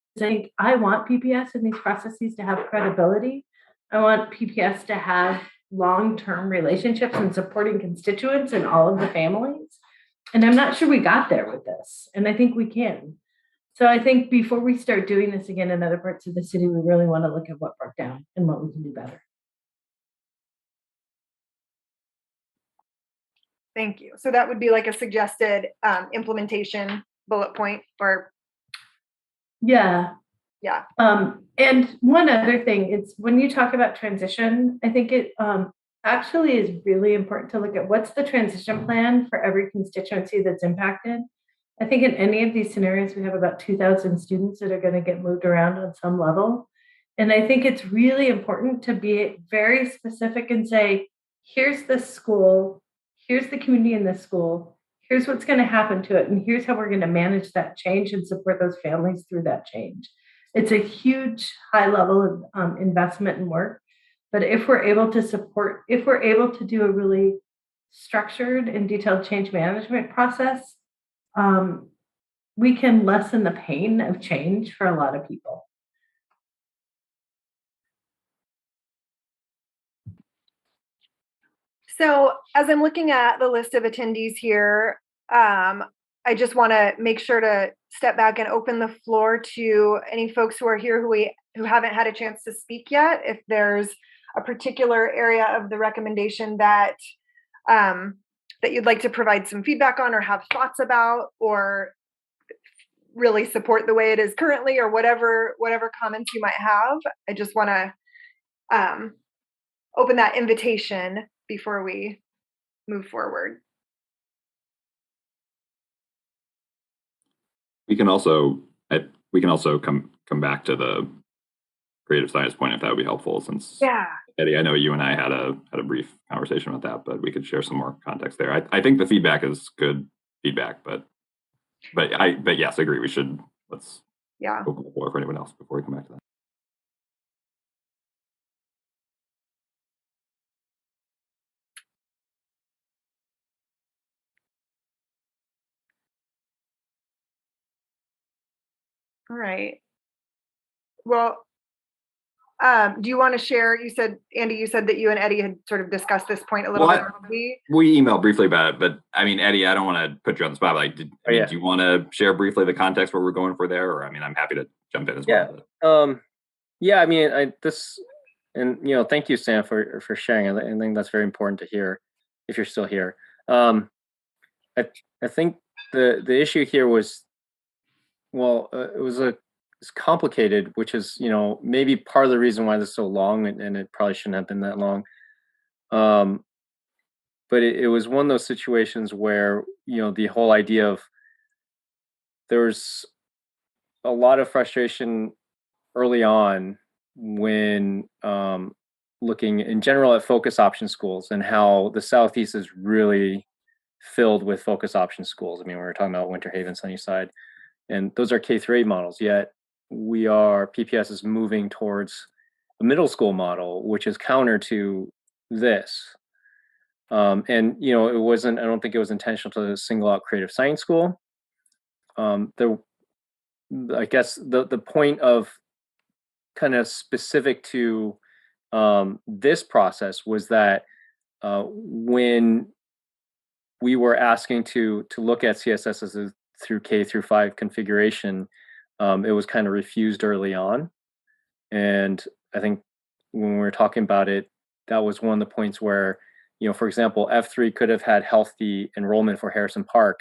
Speaker 11: I want PPS in these processes to have credibility. I want PPS to have long-term relationships and supporting constituents and all of the families. And I'm not sure we got there with this. And I think we can. So I think before we start doing this again in other parts of the city, we really want to look at what broke down and what we can do better.
Speaker 2: Thank you. So that would be like a suggested implementation bullet point or.
Speaker 11: Yeah.
Speaker 2: Yeah.
Speaker 11: And one other thing is when you talk about transition, I think it actually is really important to look at what's the transition plan for every constituency that's impacted. I think in any of these scenarios, we have about 2,000 students that are going to get moved around on some level. And I think it's really important to be very specific and say, here's the school, here's the community in this school, here's what's going to happen to it, and here's how we're going to manage that change and support those families through that change. It's a huge high level of investment and work. But if we're able to do a really structured and detailed change management process, we can lessen the pain of change for a lot of people.
Speaker 2: So as I'm looking at the list of attendees here, I just want to make sure to step back and open the floor to any folks who are here who haven't had a chance to speak yet. If there's a particular area of the recommendation that that you'd like to provide some feedback on or have thoughts about, or really support the way it is currently, or whatever comments you might have, I just want to open that invitation before we move forward.
Speaker 6: We can also come back to the creative science point if that would be helpful, since
Speaker 2: Yeah,
Speaker 6: Eddie, I know you and I had a brief conversation about that, but we could share some more context there. I think the feedback is good feedback, but yes, I agree. Let's
Speaker 2: Yeah.
Speaker 6: open the floor for anyone else before we come back to that.
Speaker 2: All right. Well, do you want to share? You said, Andy, you said that you and Eddie had sort of discussed this point a little
Speaker 6: Well,
Speaker 2: bit already.
Speaker 6: We emailed briefly about it, but I mean, Eddie, I don't want to put you on the spot. But like,
Speaker 7: Yeah.
Speaker 6: do you want to share briefly the context what we're going for there? Or I mean, I'm happy to jump in as
Speaker 7: Yeah.
Speaker 6: well.
Speaker 7: Yeah, I mean, thank you, Sam, for sharing. I think that's very important to hear if you're still here. I think the issue here was, it's complicated, which is, maybe part of the reason why this is so long, and it probably shouldn't have been that long. But it was one of those situations where, the whole idea of there's a lot of frustration early on when looking in general at focus option schools and how the Southeast is really filled with focus option schools. I mean, we were talking about Winter Haven, Sunnyside, and those are K-8 models, yet PPS is moving towards a middle school model, which is counter to this. I don't think it was intentional to single out Creative Science School. I guess the point of kind of specific to this process was that when we were asking to look at CSS as through K-5 configuration, it was kind of refused early on. And I think when we were talking about it, that was one of the points where, for example, F3 could have had healthy enrollment for Harrison Park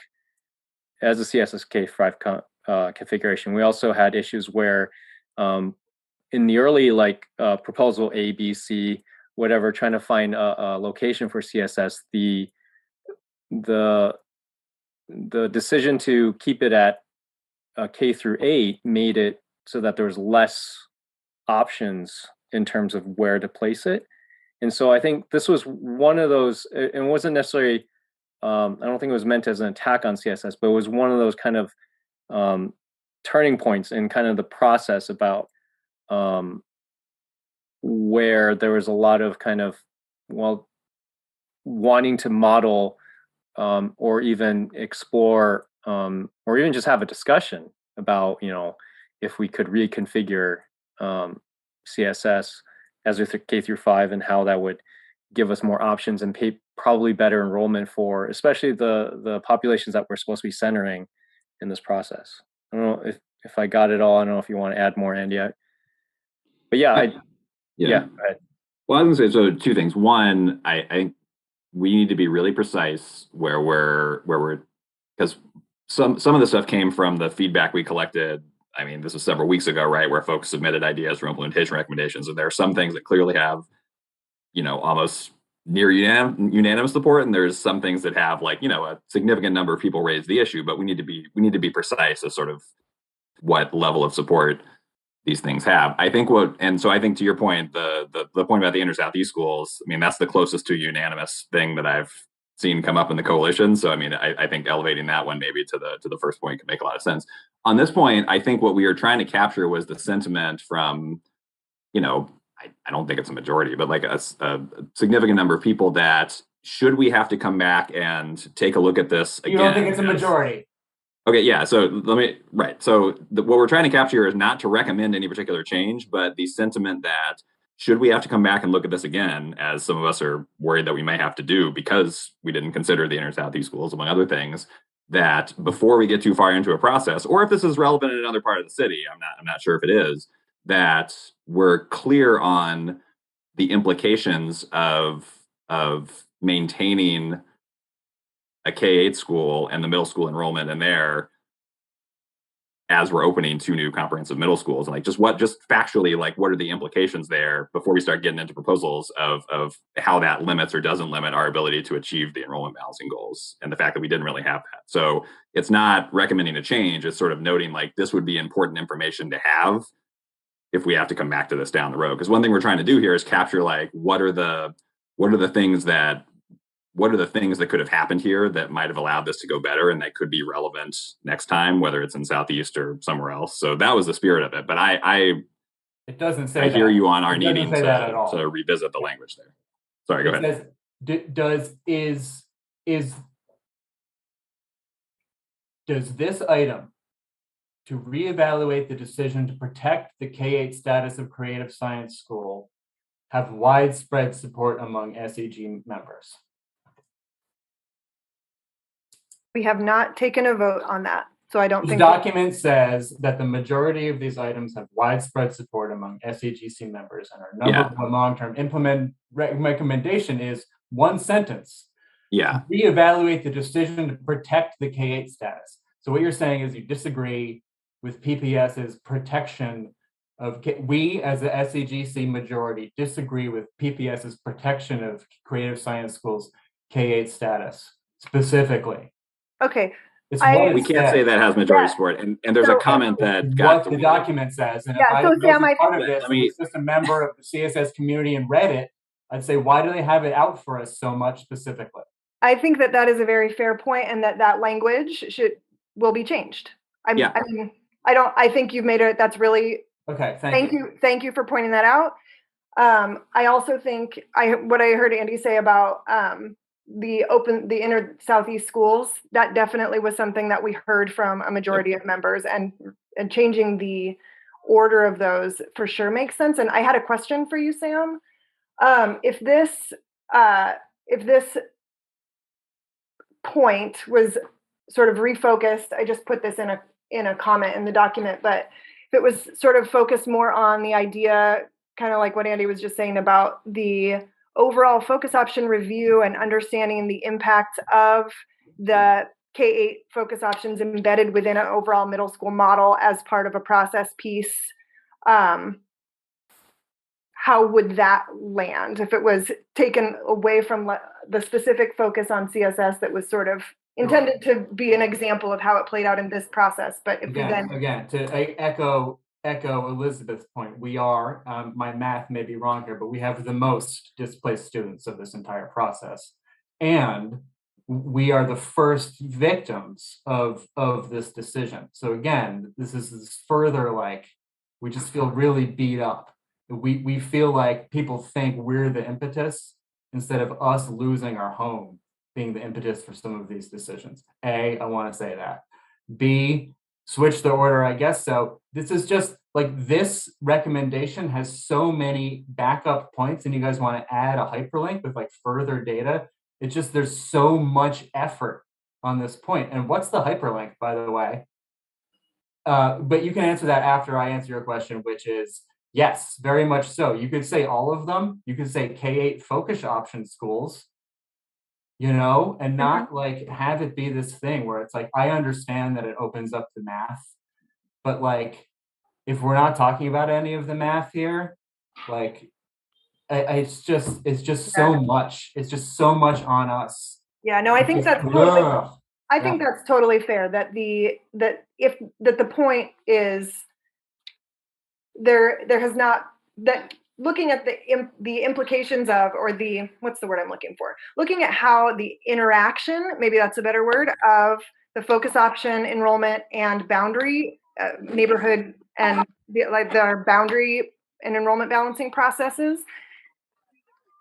Speaker 7: as a CSS K-5 configuration. We also had issues where in the early proposal A, B, C, whatever, trying to find a location for CSS, the decision to keep it at K-8 made it so that there was less options in terms of where to place it. And so I think this was one of those, it wasn't necessarily, I don't think it was meant as an attack on CSS, but it was one of those kind of turning points in kind of the process about where there was a lot of kind of, wanting to model or even explore or even just have a discussion about, if we could reconfigure CSS as with K-5 and how that would give us more options and probably better enrollment for especially the populations that we're supposed to be centering in this process. I don't know if I got it all. I don't know if you want to add more, Andy. But yeah,
Speaker 6: yeah.
Speaker 7: Go ahead.
Speaker 6: Well, I was gonna say, so two things. One, I think we need to be really precise where we're because some of the stuff came from the feedback we collected. I mean, this was several weeks ago, right, where folks submitted ideas for implementation recommendations, and there are some things that clearly have, almost near unanimous support, and there's some things that have a significant number of people raise the issue, but we need to be precise as sort of what level of support these things have. I think to your point, the point about the inner Southeast schools, I mean, that's the closest to unanimous thing that I've seen come up in the coalition. So I mean, I think elevating that one maybe to the first point could make a lot of sense. On this point, I think what we were trying to capture was the sentiment from, I don't think it's a majority, but like a significant number of people that should we have to come back and take a look at this again?
Speaker 8: You don't think it's a majority?
Speaker 6: Okay, yeah. So what we're trying to capture here is not to recommend any particular change, but the sentiment that should we have to come back and look at this again, as some of us are worried that we may have to do because we didn't consider the inner Southeast schools, among other things, that before we get too far into a process, or if this is relevant in another part of the city, I'm not sure if it is, that we're clear on the implications of maintaining a K-8 school and the middle school enrollment in there as we're opening 2 new comprehensive middle schools, and just factually, what are the implications there before we start getting into proposals of how that limits or doesn't limit our ability to achieve the enrollment balancing goals, and the fact that we didn't really have that. So it's not recommending a change, it's sort of noting this would be important information to have if we have to come back to this down the road. Because one thing we're trying to do here is capture like what are the things that could have happened here that might have allowed this to go better and that could be relevant next time, whether it's in Southeast or somewhere else. So that was the spirit of it. But
Speaker 8: It doesn't say
Speaker 6: I hear
Speaker 8: that.
Speaker 6: you on our
Speaker 8: It doesn't
Speaker 6: needing
Speaker 8: say that at all.
Speaker 6: to revisit the language there. Sorry, go
Speaker 8: It
Speaker 6: ahead.
Speaker 8: says, does this item to reevaluate the decision to protect the K-8 status of Creative Science School have widespread support among SEG members?
Speaker 2: We have not taken a vote on that, so I don't
Speaker 8: The
Speaker 2: think.
Speaker 8: document says that the majority of these items have widespread support among SEGC members, and our number one long-term recommendation is one sentence.
Speaker 6: Yeah.
Speaker 8: Reevaluate the decision to protect the K-8 status. So what you're saying is you disagree with PPS's protection of we as the SEGC majority disagree with PPS's protection of Creative Science Schools K-8 status specifically.
Speaker 2: Okay.
Speaker 8: It's what
Speaker 6: We
Speaker 8: it
Speaker 6: can't
Speaker 8: says.
Speaker 6: say that has majority support, and there's a comment that got
Speaker 8: What the document says, and
Speaker 2: Yeah,
Speaker 8: if
Speaker 2: so
Speaker 8: I
Speaker 2: Sam,
Speaker 8: wasn't part of
Speaker 6: Let
Speaker 8: this,
Speaker 6: me-
Speaker 8: was just a member of the CSS community and read it, I'd say, why do they have it out for us so much specifically?
Speaker 2: I think that that is a very fair point, and that language will be changed. I mean, I think you've made it. That's really.
Speaker 8: Okay,
Speaker 2: Thank you. Thank you for pointing that out. I also think what I heard Andy say about the inner Southeast schools, that definitely was something that we heard from a majority of members, and changing the order of those for sure makes sense. And I had a question for you, Sam. If this point was sort of refocused, I just put this in a comment in the document, but if it was sort of focused more on the idea, kind of like what Andy was just saying about the overall focus option review and understanding the impact of the K-8 focus options embedded within an overall middle school model as part of a process piece, how would that land if it was taken away from the specific focus on CSS that was sort of intended to be an example of how it played out in this process? But if
Speaker 8: again, to echo Elizabeth's point, we are, my math may be wrong here, but we have the most displaced students of this entire process. And we are the first victims of this decision. So again, this is further like, we just feel really beat up. We feel like people think we're the impetus instead of us losing our home being the impetus for some of these decisions. A, I want to say that. B, switch the order, I guess so. This is just like, this recommendation has so many backup points, and you guys want to add a hyperlink with like further data. It's just, there's so much effort on this point. And what's the hyperlink, by the way? But you can answer that after I answer your question, which is yes, very much so. You could say all of them. You could say K-8 focus option schools, you know, and not like have it be this thing where it's like, I understand that it opens up the math, but like, if we're not talking about any of the math here, like, it's just so much. It's just so much on us.
Speaker 2: Yeah, no, I think that's totally, I think that's totally fair. That the point is there has not, that looking at the implications of, or the, what's the word I'm looking for? Looking at how the interaction, maybe that's a better word, of the focus option enrollment and boundary neighborhood and the boundary and enrollment balancing processes,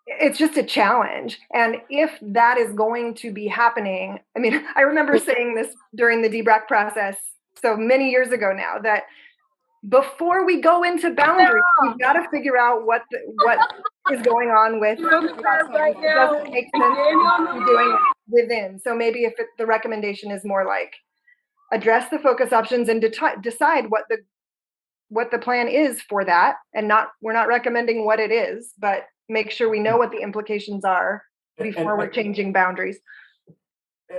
Speaker 2: it's just a challenge. And if that is going to be happening, I mean, I remember saying this during the DBRAC process so many years ago now, that before we go into boundaries, we've got to figure out what is going on with it doesn't make sense to be doing it within. So maybe if the recommendation is more like address the focus options and decide what the plan is for that, and we're not recommending what it is, but make sure we know what the implications are before we're changing boundaries.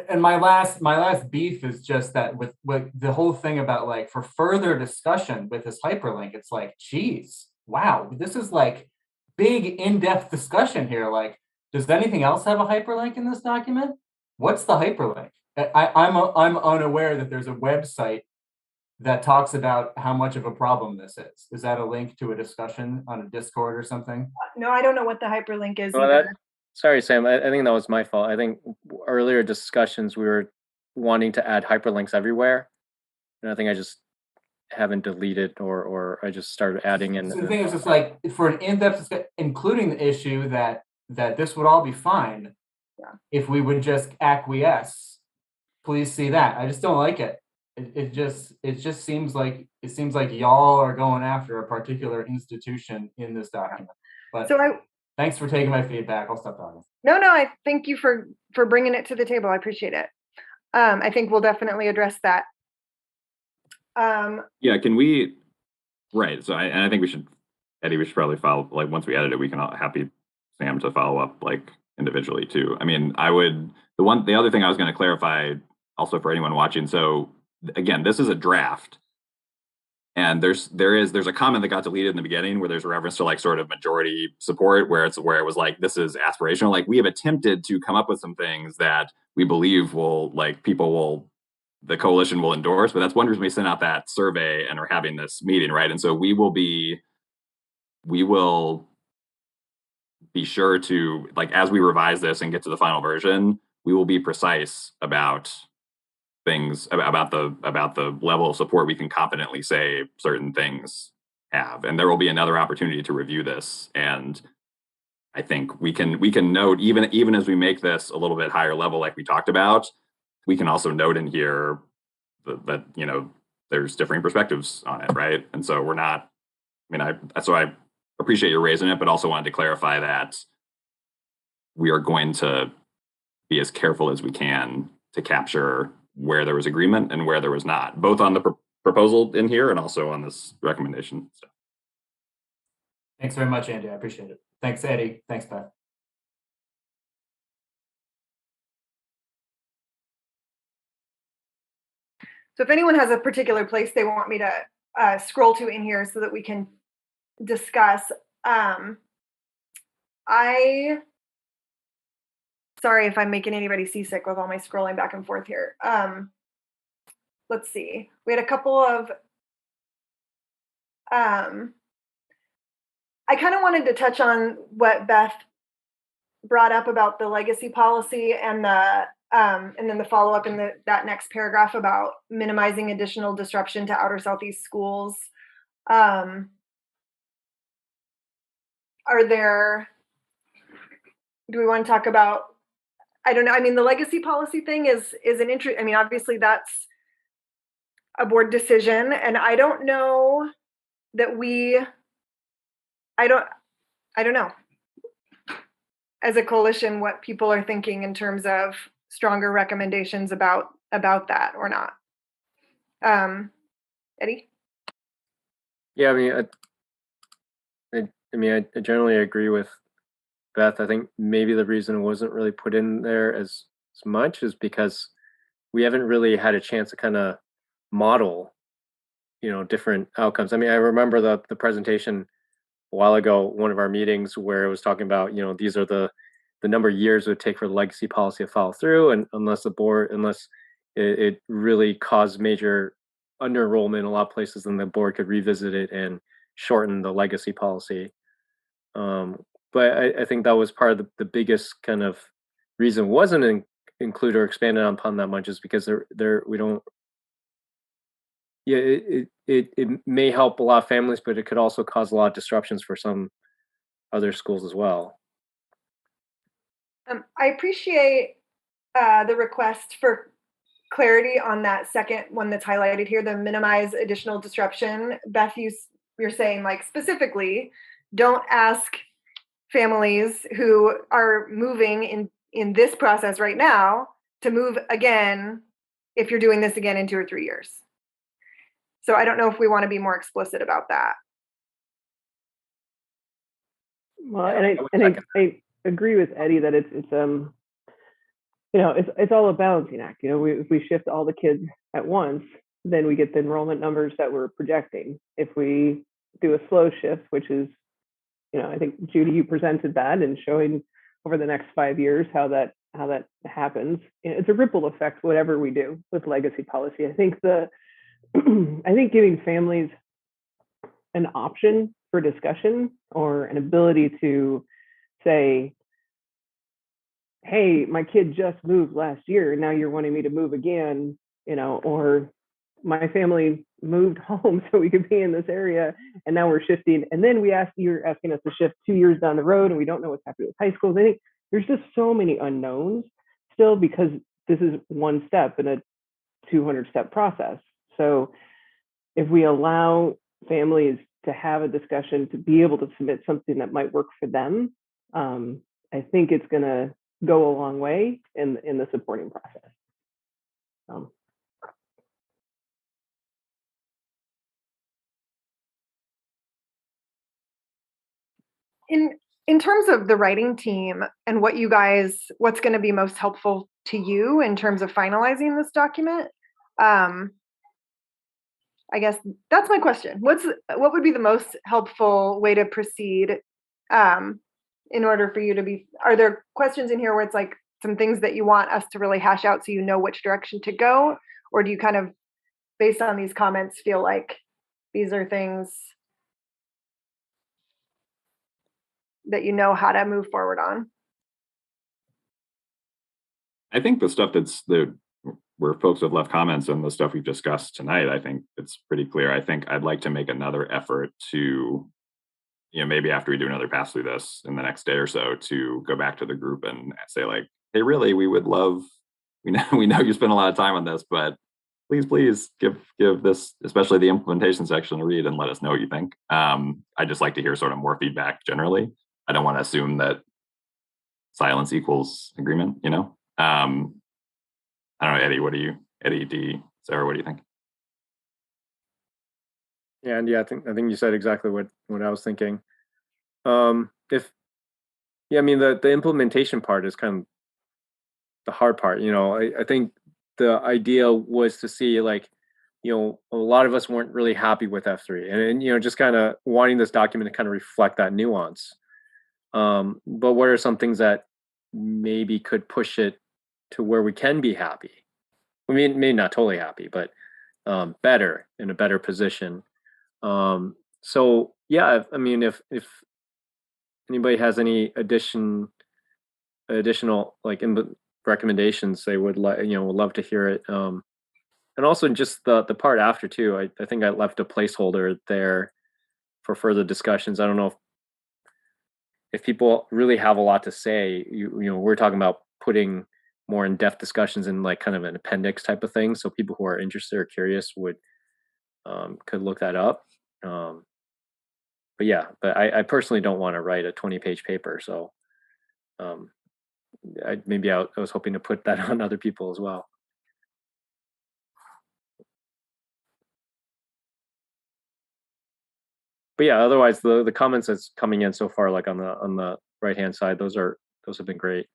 Speaker 8: And my last beef is just that with the whole thing about like, for further discussion with this hyperlink, it's like, geez, wow, this is like big in-depth discussion here. Like, does anything else have a hyperlink in this document? What's the hyperlink? I'm unaware that there's a website that talks about how much of a problem this is. Is that a link to a discussion on a Discord or something?
Speaker 2: No, I don't know what the hyperlink is
Speaker 7: Well,
Speaker 2: either.
Speaker 7: sorry, Sam. I think that was my fault. I think earlier discussions we were wanting to add hyperlinks everywhere, and I think I just haven't deleted or I just started adding in.
Speaker 8: So the thing is, it's like for an in-depth discussion, including the issue that this would all be fine if we would just acquiesce. Please see that. I just don't like it. It just seems like y'all are going after a particular institution in this document. But
Speaker 2: So
Speaker 8: thanks for taking my feedback. I'll stop talking.
Speaker 2: no, I thank you for bringing it to the table. I appreciate it. I think we'll definitely address that.
Speaker 6: Yeah, can we, right, so I think we should, Eddie, we should probably follow, like, once we edit it, we can happy Sam to follow up, like, individually too. I mean, the other thing I was gonna clarify also for anyone watching, so again, this is a draft. And there's a comment that got deleted in the beginning where there's a reference to like sort of majority support where it was like, this is aspirational. Like we have attempted to come up with some things that we believe the coalition will endorse, but that's one reason we sent out that survey and are having this meeting, right? And so we will be sure to, like, as we revise this and get to the final version, we will be precise about things about the level of support we can confidently say certain things have, and there will be another opportunity to review this. And I think we can note, even as we make this a little bit higher level, like we talked about, we can also note in here that there's differing perspectives on it, right? And so I appreciate you raising it, but also wanted to clarify that we are going to be as careful as we can to capture where there was agreement and where there was not, both on the proposal in here and also on this recommendation. So.
Speaker 8: Thanks very much, Andy. I appreciate it. Thanks, Eddie. Thanks, Beth.
Speaker 2: So if anyone has a particular place they want me to scroll to in here so that we can discuss, sorry if I'm making anybody seasick with all my scrolling back and forth here. Let's see. We had a couple of, I kind of wanted to touch on what Beth brought up about the legacy policy and then the follow-up in that next paragraph about minimizing additional disruption to outer Southeast schools. Do we want to talk about, I don't know. I mean, the legacy policy thing is an interest. I mean, obviously that's a board decision, and I don't know that I don't know as a coalition what people are thinking in terms of stronger recommendations about that or not. Eddie?
Speaker 7: Yeah, I generally agree with Beth. I think maybe the reason it wasn't really put in there as much is because we haven't really had a chance to kind of model, different outcomes. I mean, I remember the presentation a while ago, one of our meetings where it was talking about, these are the number of years it would take for the legacy policy to follow through, and unless it really caused major under-enrollment in a lot of places, then the board could revisit it and shorten the legacy policy. But I think that was part of the biggest kind of reason it wasn't included or expanded upon that much, is because we don't. Yeah, it may help a lot of families, but it could also cause a lot of disruptions for some other schools as well.
Speaker 2: I appreciate the request for clarity on that second one that's highlighted here, the minimize additional disruption. Beth, you're saying, like, specifically, don't ask families who are moving in this process right now to move again if you're doing this again in 2 or 3 years. So I don't know if we want to be more explicit about that.
Speaker 10: Well, and I agree with Eddie that it's all a balancing act. If we shift all the kids at once, then we get the enrollment numbers that we're projecting. If we do a slow shift, which is, I think Judy, you presented that and showing over the next 5 years how that happens. It's a ripple effect, whatever we do with legacy policy. I think the I think giving families an option for discussion or an ability to say, hey, my kid just moved last year and now you're wanting me to move again, or my family moved home so we could be in this area and now we're shifting. And then you're asking us to shift 2 years down the road and we don't know what's happening with high schools. I think there's just so many unknowns still because this is one step in a 200-step process. So if we allow families to have a discussion, to be able to submit something that might work for them, I think it's going to go a long way in the supporting process.
Speaker 2: In terms of the writing team and what's going to be most helpful to you in terms of finalizing this document, I guess that's my question. What would be the most helpful way to proceed in order for you to be? Are there questions in here where it's like some things that you want us to really hash out so you know which direction to go, or do you kind of, based on these comments, feel like these are things that you know how to move forward on?
Speaker 6: I think the stuff where folks have left comments and the stuff we've discussed tonight, I think it's pretty clear. I think I'd like to make another effort to, maybe after we do another pass through this in the next day or so, to go back to the group and say like, hey, really, we would love, we know you spend a lot of time on this, but please give this, especially the implementation section, a read and let us know what you think. I'd just like to hear sort of more feedback generally. I don't want to assume that silence equals agreement, I don't know, Eddie, Sarah, what do you think?
Speaker 7: Yeah, and I think you said exactly what I was thinking. The implementation part is kind of the hard part. I think the idea was to see like, a lot of us weren't really happy with F3 and just kind of wanting this document to kind of reflect that nuance. But what are some things that maybe could push it to where we can be happy? I mean, maybe not totally happy, but better, in a better position. So yeah, if anybody has any additional like recommendations, they would would love to hear it. And also just the part after too. I think I left a placeholder there for further discussions. I don't know if people really have a lot to say. We're talking about putting more in-depth discussions in like kind of an appendix type of thing. So people who are interested or curious could look that up. But I personally don't want to write a 20-page paper. So I was hoping to put that on other people as well. But yeah, otherwise the comments that's coming in so far, like on the right-hand side, those have been great.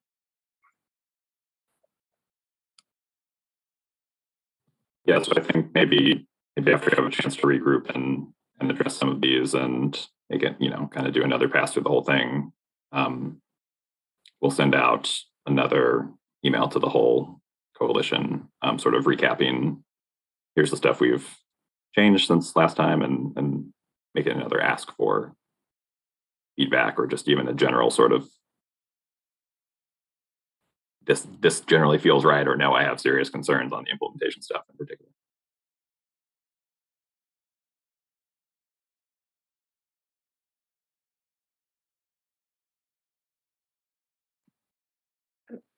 Speaker 6: Yeah, so I think maybe after we have a chance to regroup and address some of these and make it, kind of do another pass through the whole thing. We'll send out another email to the whole coalition, sort of recapping, here's the stuff we've changed since last time, and make it another ask for feedback, or just even a general sort of this generally feels right, or no, I have serious concerns on the implementation stuff in particular.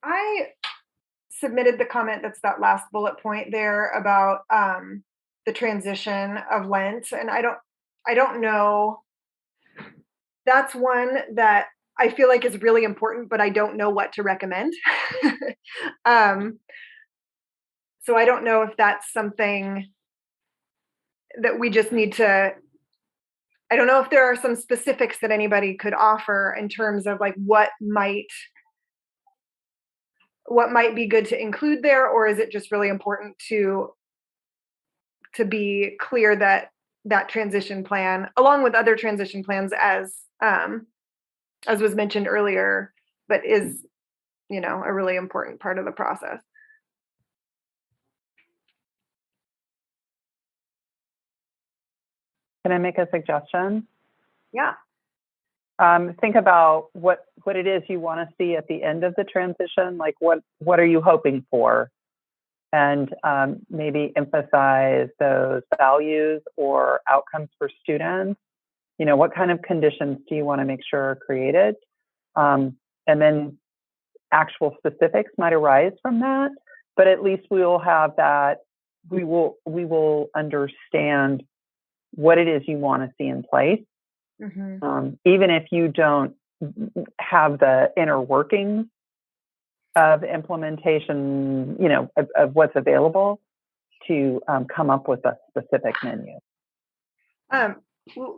Speaker 2: I submitted the comment that's that last bullet point there about the transition of Lent, and I don't know. That's one that I feel like is really important, but I don't know what to recommend. So I don't know if that's something that we just need to. I don't know if there are some specifics that anybody could offer in terms of like what might be good to include there, or is it just really important to be clear that transition plan, along with other transition plans, as was mentioned earlier, but is a really important part of the process.
Speaker 12: Can I make a suggestion?
Speaker 2: Yeah.
Speaker 12: Think about what it is you want to see at the end of the transition. Like what are you hoping for? And maybe emphasize those values or outcomes for students. You know, what kind of conditions do you want to make sure are created? And then actual specifics might arise from that, but at least we will have that. We will understand what it is you want to see in place. Even if you don't have the inner workings of implementation, you know, of what's available, to come up with a specific menu.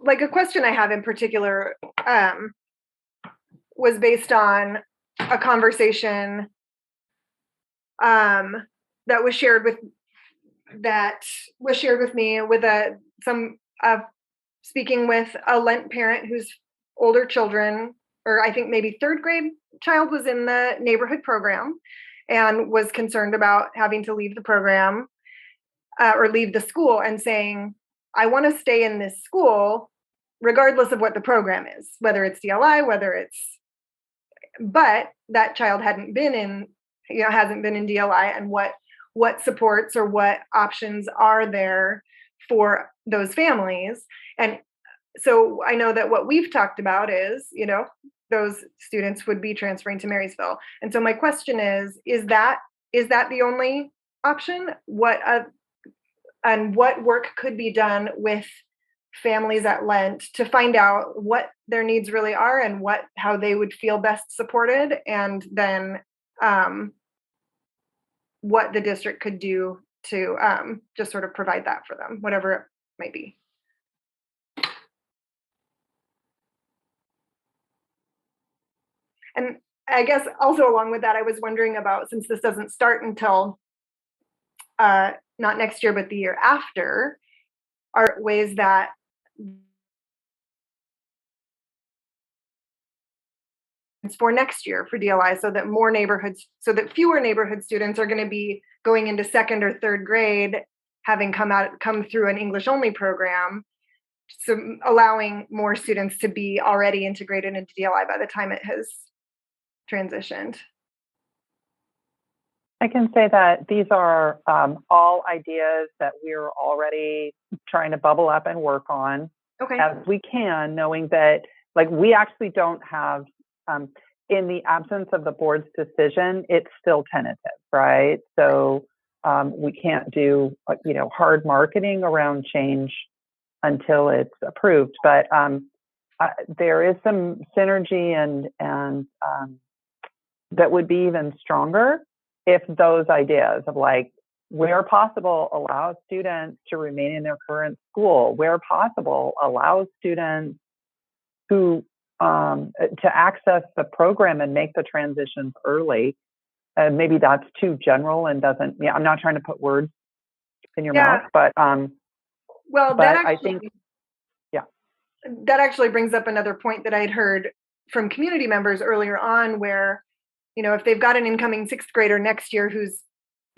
Speaker 2: Like a question I have in particular was based on a conversation that was shared with me with speaking with a Lent parent whose older children, or I think maybe third grade child, was in the neighborhood program and was concerned about having to leave the program or leave the school, and saying, I want to stay in this school regardless of what the program is, whether it's DLI, but that child hasn't been in DLI, and what supports or what options are there for those families. And so I know that what we've talked about is, you know, those students would be transferring to Marysville. And so my question is that the only option? And what work could be done with families at Lent to find out what their needs really are and how they would feel best supported, and then what the district could do to just sort of provide that for them, whatever it might be. And I guess also along with that, I was wondering about, since this doesn't start until not next year, but the year after, are ways that for next year for DLI, so that fewer neighborhood students are going to be going into second or third grade having come through an English only program, so allowing more students to be already integrated into DLI by the time it has transitioned.
Speaker 12: I can say that these are all ideas that we're already trying to bubble up and work on as we can, knowing that, like, we actually don't have, in the absence of the board's decision, it's still tentative, right? So we can't do, you know, hard marketing around change until it's approved. But there is some synergy and that would be even stronger if those ideas of, like, where possible, allow students to remain in their current school, where possible, allow students who to access the program and make the transitions early. Maybe that's too general and doesn't, I'm not trying to put words in your mouth, but I think,
Speaker 2: that actually brings up another point that I'd heard from community members earlier on, where, you know, if they've got an incoming sixth grader next year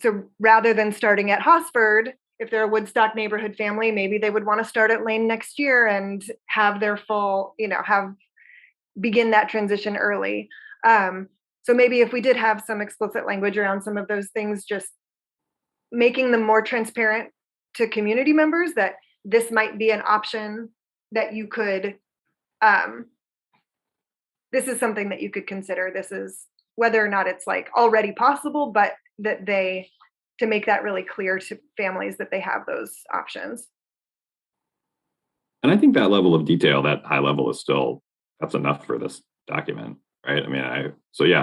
Speaker 2: so rather than starting at Hosford, if they're a Woodstock neighborhood family, maybe they would want to start at Lane next year and have their full, you know, begin that transition early. So maybe if we did have some explicit language around some of those things, just making them more transparent to community members that this might be an option that you could, this is something that you could consider. This is whether or not it's like already possible, but that to make that really clear to families that they have those options.
Speaker 6: And I think that level of detail, that high level, is still, that's enough for this document, right? I mean, I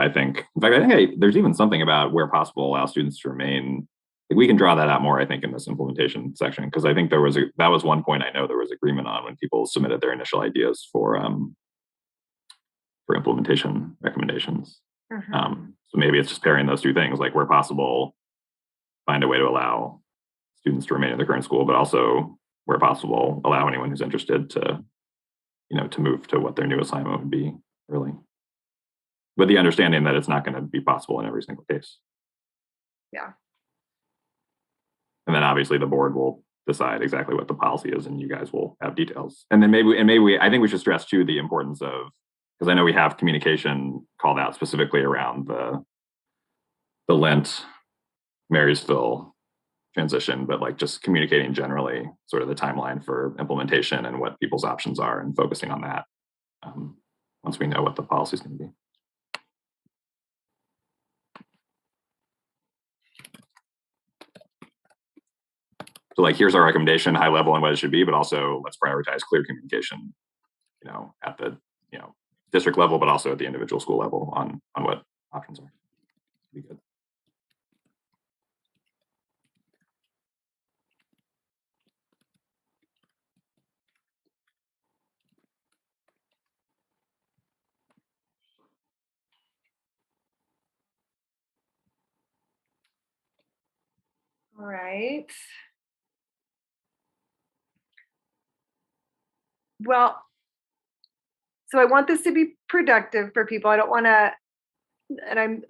Speaker 6: think, in fact, there's even something about where possible, allow students to remain. We can draw that out more, I think, in this implementation section, because I think that was one point I know there was agreement on when people submitted their initial ideas for implementation recommendations. So maybe it's just pairing those two things, like where possible, find a way to allow students to remain in their current school, but also where possible, allow anyone who's interested to, you know, to move to what their new assignment would be early, with the understanding that it's not going to be possible in every single case.
Speaker 2: Yeah.
Speaker 6: And then obviously the board will decide exactly what the policy is, and you guys will have details. And then maybe I think we should stress too the importance of, because I know we have communication called out specifically around the Lent Marysville transition, but like just communicating generally sort of the timeline for implementation and what people's options are, and focusing on that once we know what the policy is going to be. So like, here's our recommendation, high level, and what it should be, but also let's prioritize clear communication, at the, district level, but also at the individual school level on what options are. Be good.
Speaker 2: All right. Well, so I want this to be productive for people. I don't want to, and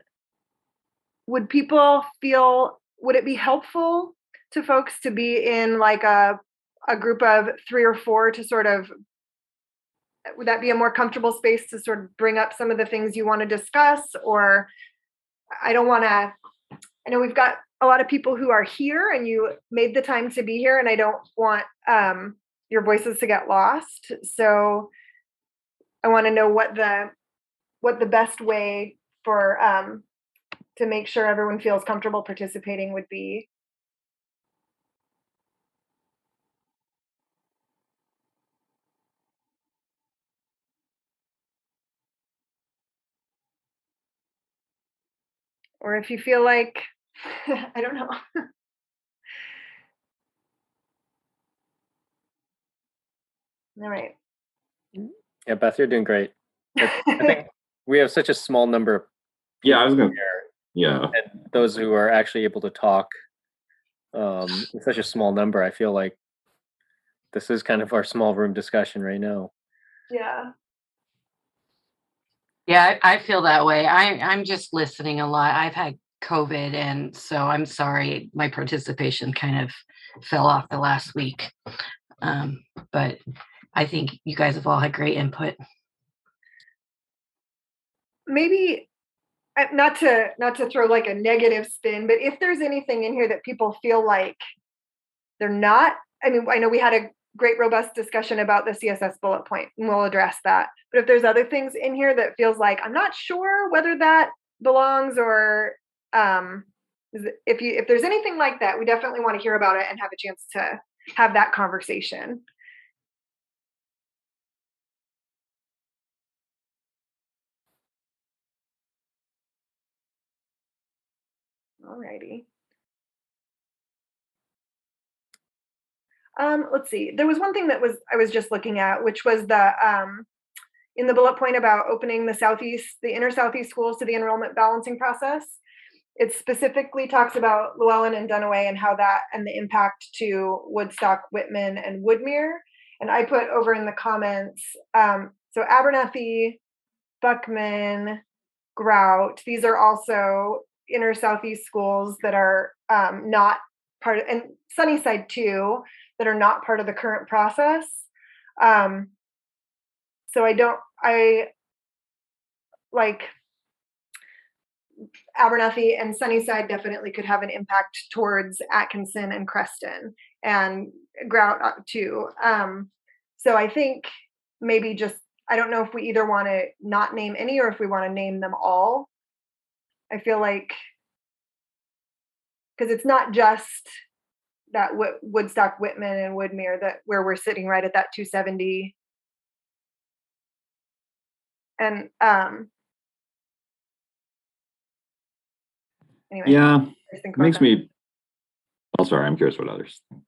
Speaker 2: would people feel, would it be helpful to folks to be in like a group of 3 or 4 to sort of, would that be a more comfortable space to sort of bring up some of the things you want to discuss? Or I don't want to, I know we've got a lot of people who are here and you made the time to be here, and I don't want your voices to get lost. So I want to know what the best way for to make sure everyone feels comfortable participating would be. Or if you feel like, I don't know. All right.
Speaker 7: Yeah, Beth, you're doing great. I think we have such a small number of
Speaker 6: Yeah, I was gonna.
Speaker 7: here,
Speaker 6: Yeah.
Speaker 7: and those who are actually able to talk, it's such a small number. I feel like this is kind of our small room discussion right now.
Speaker 2: Yeah.
Speaker 13: Yeah, I feel that way. I'm just listening a lot. I've had COVID, and so I'm sorry my participation kind of fell off the last week. But I think you guys have all had great input.
Speaker 2: Maybe not to throw like a negative spin, but if there's anything in here that people feel like they're not, I mean, I know we had a great robust discussion about the CSS bullet point, and we'll address that. But if there's other things in here that feels like I'm not sure whether that belongs, or if there's anything like that, we definitely want to hear about it and have a chance to have that conversation. Alrighty. Let's see. There was one thing that I was just looking at, which was the in the bullet point about opening the inner Southeast schools to the enrollment balancing process. It specifically talks about Llewellyn and Dunaway and how that, and the impact to Woodstock, Whitman, and Woodmere. And I put over in the comments, so Abernathy, Buckman, Grout, these are also inner Southeast schools that are not part of, and Sunnyside too, that are not part of the current process. So I like Abernathy and Sunnyside definitely could have an impact towards Atkinson and Creston, and Grout too. So I think maybe just, I don't know if we either want to not name any or if we want to name them all. I feel like, because it's not just that Woodstock, Whitman, and Woodmere that where we're sitting right at that 270. And anyway,
Speaker 6: Yeah, it makes me. Oh, sorry, I'm curious what others think.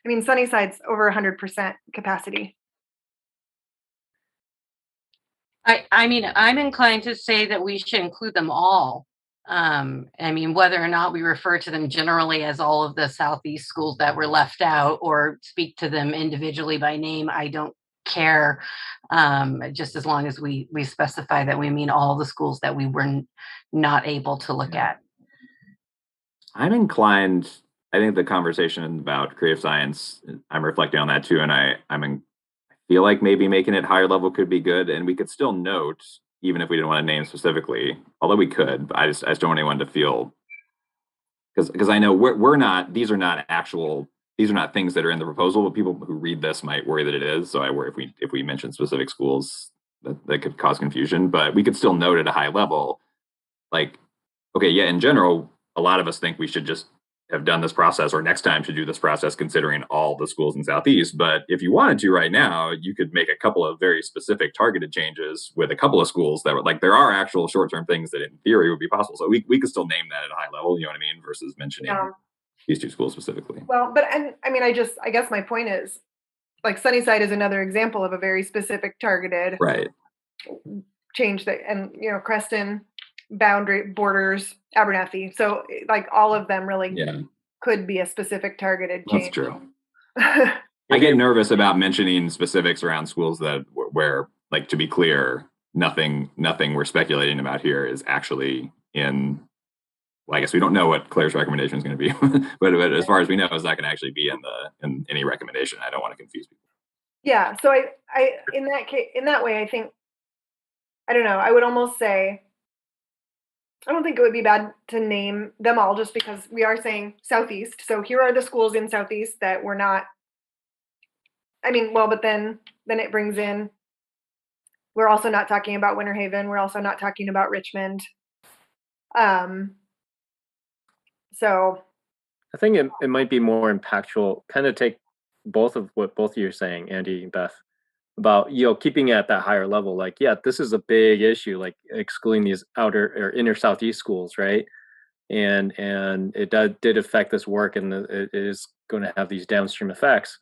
Speaker 2: I mean, Sunnyside's over 100% capacity.
Speaker 13: I mean, I'm inclined to say that we should include them all. I mean, whether or not we refer to them generally as all of the Southeast schools that were left out, or speak to them individually by name, I don't care, just as long as we specify that we mean all the schools that we were not able to look at.
Speaker 6: I'm inclined. I think the conversation about creative science, I'm reflecting on that too, and I feel like maybe making it higher level could be good, and we could still note, even if we didn't want to name specifically, although we could. But I just don't want anyone to feel, because I know we're not. These are not things that are in the proposal, but people who read this might worry that it is. So I worry if we mention specific schools that could cause confusion. But we could still note at a high level, like, okay, yeah, in general, a lot of us think we should just have done this process, or next time should do this process considering all the schools in Southeast. But if you wanted to right now, you could make a couple of very specific targeted changes with a couple of schools that were like, there are actual short-term things that in theory would be possible. So we could still name that at a high level, you know what I mean? Versus mentioning these two schools specifically.
Speaker 2: Well, but I mean, I guess my point is, like, Sunnyside is another example of a very specific targeted change that, and, you know, Creston, Boundary, Borders, Abernathy. So like all of them really could be a specific targeted change.
Speaker 6: That's true. I get nervous about mentioning specifics around schools that where, like, to be clear, nothing we're speculating about here is actually in. Well, I guess we don't know what Claire's recommendation is going to be, but as far as we know, it's not going to actually be in any recommendation. I don't want to confuse people.
Speaker 2: Yeah. So I in that way, I think, I don't know, I would almost say, I don't think it would be bad to name them all, just because we are saying Southeast. So here are the schools in Southeast that were not, I mean, well, but then it brings in, we're also not talking about Winter Haven. We're also not talking about Richmond. So
Speaker 7: I think it might be more impactful, kind of take both of what both of you are saying, Andy and Beth, about, you know, keeping it at that higher level. Like, yeah, this is a big issue, like excluding these outer or inner Southeast schools, right? And it did affect this work, and it is going to have these downstream effects.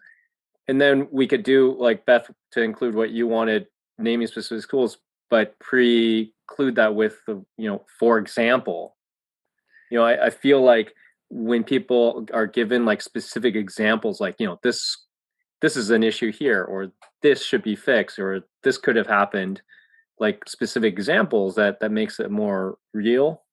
Speaker 7: And then we could do, like, Beth, to include what you wanted, naming specific schools, but preclude that with the, you know, for example. You know, I feel like when people are given like specific examples, like, you know, this is an issue here, or this should be fixed, or this could have happened, like specific examples, that makes it more real.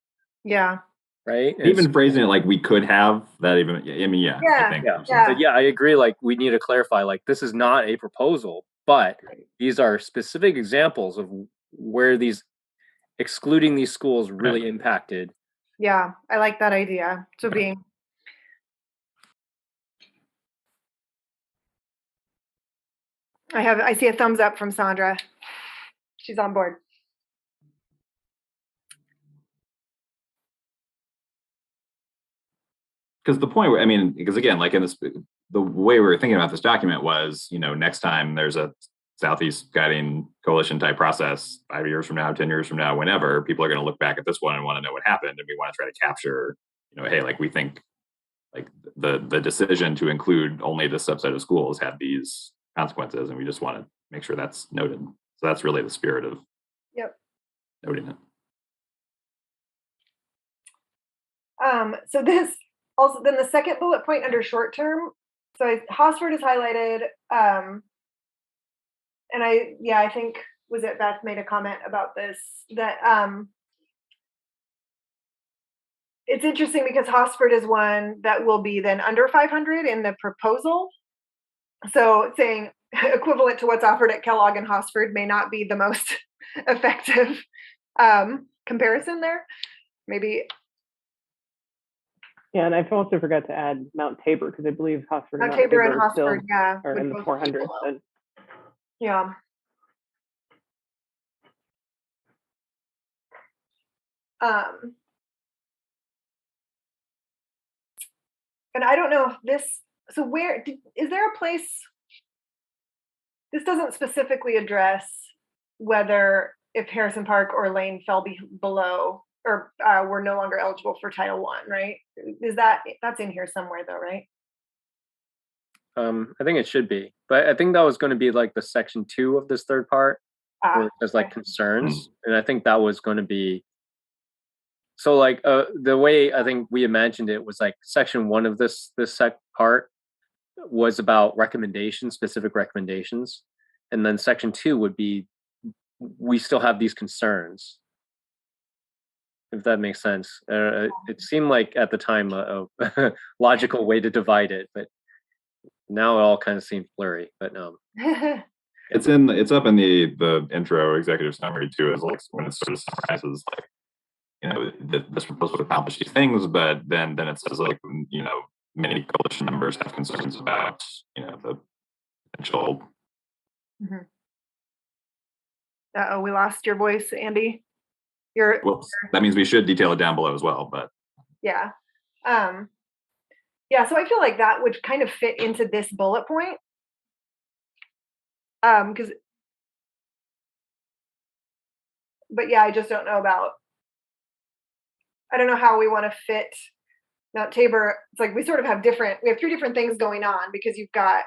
Speaker 2: Yeah.
Speaker 7: Right.
Speaker 6: Even phrasing it like we could have that, even, I mean, I think.
Speaker 7: But yeah, I agree. Like, we need to clarify, like, this is not a proposal, but these are specific examples of where these excluding these schools really impacted.
Speaker 2: Yeah, I like that idea. So being, I see a thumbs up from Sandra. She's on board.
Speaker 6: Because the point, I mean, because again, like in this, the way we were thinking about this document was, you know, next time there's a Southeast Guiding Coalition type process, 5 years from now, 10 years from now, whenever, people are going to look back at this one and want to know what happened. And we want to try to capture, you know, hey, like, we think like the decision to include only this subset of schools had these consequences, and we just want to make sure that's noted. So that's really the spirit of noting it.
Speaker 2: So this also, then the second bullet point under short term, so Hosford is highlighted, and I think, was it Beth made a comment about this, that it's interesting because Hosford is one that will be then under 500 in the proposal. So saying equivalent to what's offered at Kellogg and Hosford may not be the most effective comparison there. Maybe.
Speaker 10: Yeah, and I've also forgot to add Mount Tabor, because I believe Hosford
Speaker 2: Mount Tabor and
Speaker 10: still
Speaker 2: Hosford, yeah,
Speaker 10: are in the 400s.
Speaker 2: Yeah. And I don't know if this, so where, is there a place, this doesn't specifically address whether if Harrison Park or Lane fell below or were no longer eligible for Title I, right? Is that's in here somewhere though, right?
Speaker 7: I think it should be, but I think that was going to be like the section 2 of this third part, where there's like concerns, and I think that was going to be. So like the way I think we imagined it was like section 1 of this part was about recommendations, specific recommendations, and then section 2 would be, we still have these concerns, if that makes sense. It seemed like at the time a logical way to divide it, but now it all kind of seems blurry. But
Speaker 6: it's up in the intro executive summary too, is like when it sort of summarizes like, you know, this proposal would accomplish these things, but then it says like, you know, many coalition members have concerns about, you know, the potential.
Speaker 2: Uh-oh, we lost your voice, Andy.
Speaker 6: Whoops. That means we should detail it down below as well, but.
Speaker 2: Yeah. Yeah, so I feel like that would kind of fit into this bullet point. But yeah, I just don't know I don't know how we want to fit Mount Tabor. It's like we have 3 different things going on, because you've got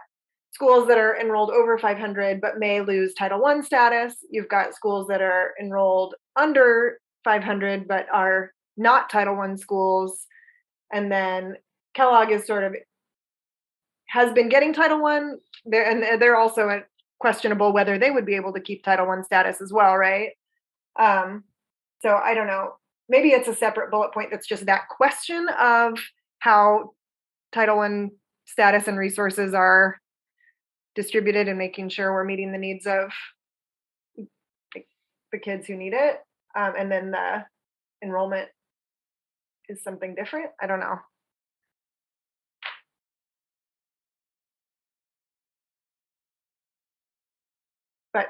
Speaker 2: schools that are enrolled over 500 but may lose Title I status. You've got schools that are enrolled under 500 but are not Title I schools. And then Kellogg is has been getting Title I, and they're also questionable whether they would be able to keep Title I status as well, right? So I don't know. Maybe it's a separate bullet point that's just that question of how Title I status and resources are distributed, and making sure we're meeting the needs of the kids who need it. And then the enrollment is something different. I don't know. But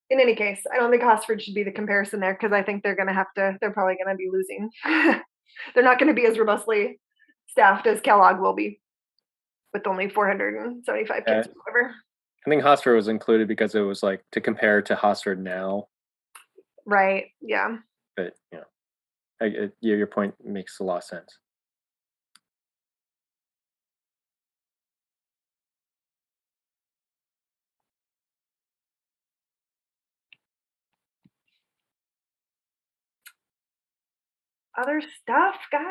Speaker 2: in any case, I don't think Hosford should be the comparison there, because I think they're probably going to be losing. They're not going to be as robustly staffed as Kellogg will be, with only 475 kids or whatever.
Speaker 7: I think Hosford was included because it was like to compare to Hosford now.
Speaker 2: Right. Yeah.
Speaker 7: But your point makes a lot of sense.
Speaker 2: Other stuff, guys?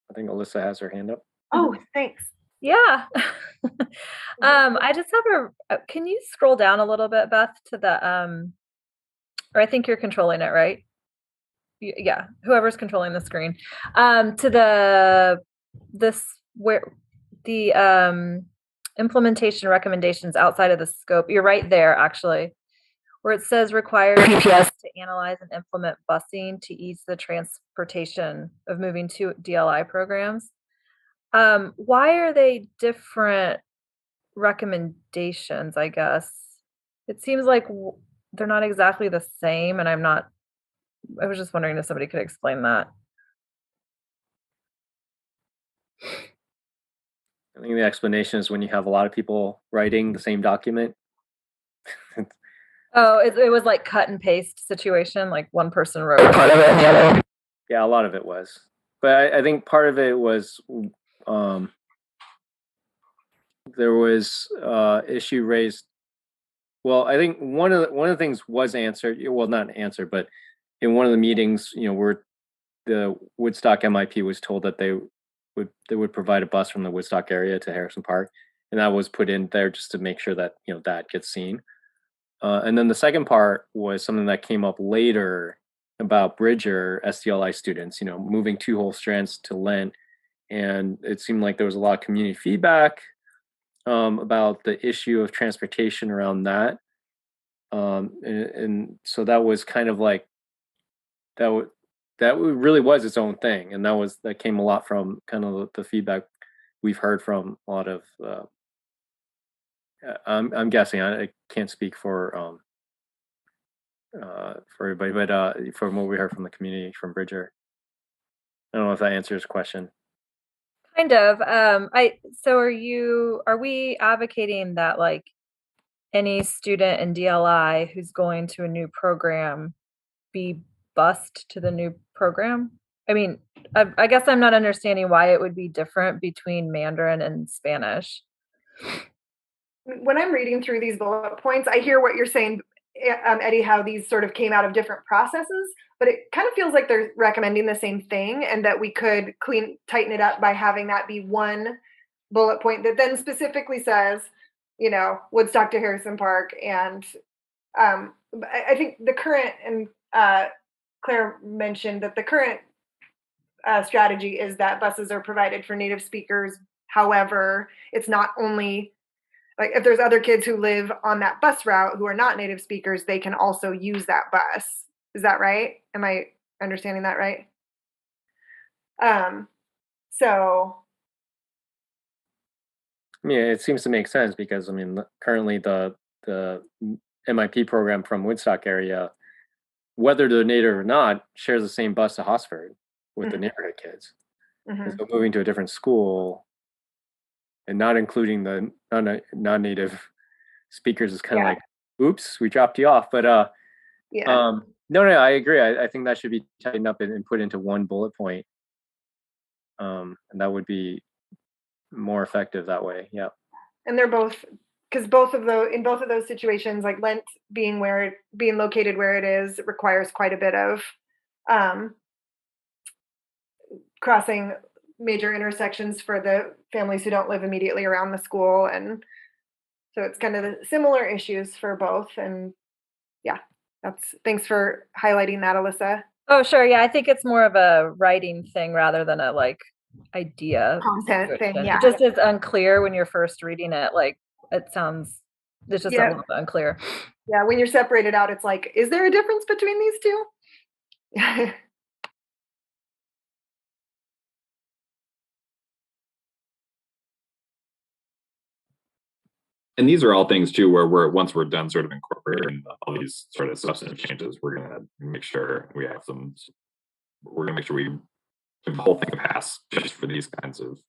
Speaker 7: I think Alyssa has her hand up.
Speaker 2: Oh, thanks.
Speaker 14: Yeah. I just have can you scroll down a little bit, Beth, to the or I think you're controlling it, right? Yeah, whoever's controlling the screen. To the implementation recommendations outside of the scope. You're right there, actually, where it says require PPS to analyze and implement busing to ease the transportation of moving to DLI programs. Why are they different recommendations, I guess? It seems like they're not exactly the same, and I was just wondering if somebody could explain that.
Speaker 7: I think the explanation is when you have a lot of people writing the same document.
Speaker 14: Oh, it was like cut and paste situation, like one person wrote part of it and the other.
Speaker 7: Yeah, a lot of it was. But I think part of it was there was issue raised. Well, I think one of the things was answered. Well, not answered, but in one of the meetings, where the Woodstock MIP was told that they would provide a bus from the Woodstock area to Harrison Park, and that was put in there just to make sure that that gets seen. And then the second part was something that came up later about Bridger SDLI students, moving 2 whole strands to Lent, and it seemed like there was a lot of community feedback about the issue of transportation around that, and so that was kind of like that really was its own thing, and that came a lot from kind of the feedback we've heard from a lot of. I'm guessing, I can't speak for everybody, but from what we heard from the community from Bridger. I don't know if that answers the question.
Speaker 14: Kind of. So are we advocating that like any student in DLI who's going to a new program be bused to the new program? I mean, I guess I'm not understanding why it would be different between Mandarin and Spanish.
Speaker 2: When I'm reading through these bullet points, I hear what you're saying, Eddie, how these sort of came out of different processes, but it kind of feels like they're recommending the same thing, and that we could tighten it up by having that be one bullet point that then specifically says, you know, Woodstock to Harrison Park. And I think the current, and Claire mentioned that the current strategy is that buses are provided for native speakers. However, it's not only like if there's other kids who live on that bus route who are not native speakers, they can also use that bus. Is that right? Am I understanding that right? So
Speaker 7: I mean, it seems to make sense because I mean, currently the MIP program from Woodstock area, whether they're native or not, shares the same bus to Hosford with the neighborhood kids. And so moving to a different school and not including the non-native speakers is kind of like, oops, we dropped you off. But no, I agree. I think that should be tightened up and put into one bullet point. And that would be more effective that way. Yeah.
Speaker 2: And they're both, because in both of those situations, like Lent being located where it is, it requires quite a bit of crossing major intersections for the families who don't live immediately around the school. And so it's kind of the similar issues for both. And yeah, thanks for highlighting that, Alyssa.
Speaker 14: Oh, sure. Yeah, I think it's more of a writing thing rather than a like idea
Speaker 2: content thing. Yeah,
Speaker 14: it just is unclear when you're first reading it. Like it's just a little bit unclear.
Speaker 2: Yeah, when you're separated out, it's like, is there a difference between these two?
Speaker 6: And these are all things too, where once we're done sort of incorporating all these sort of substantive changes, we're gonna make sure we have we're gonna make sure we give the whole thing a pass just for these kinds of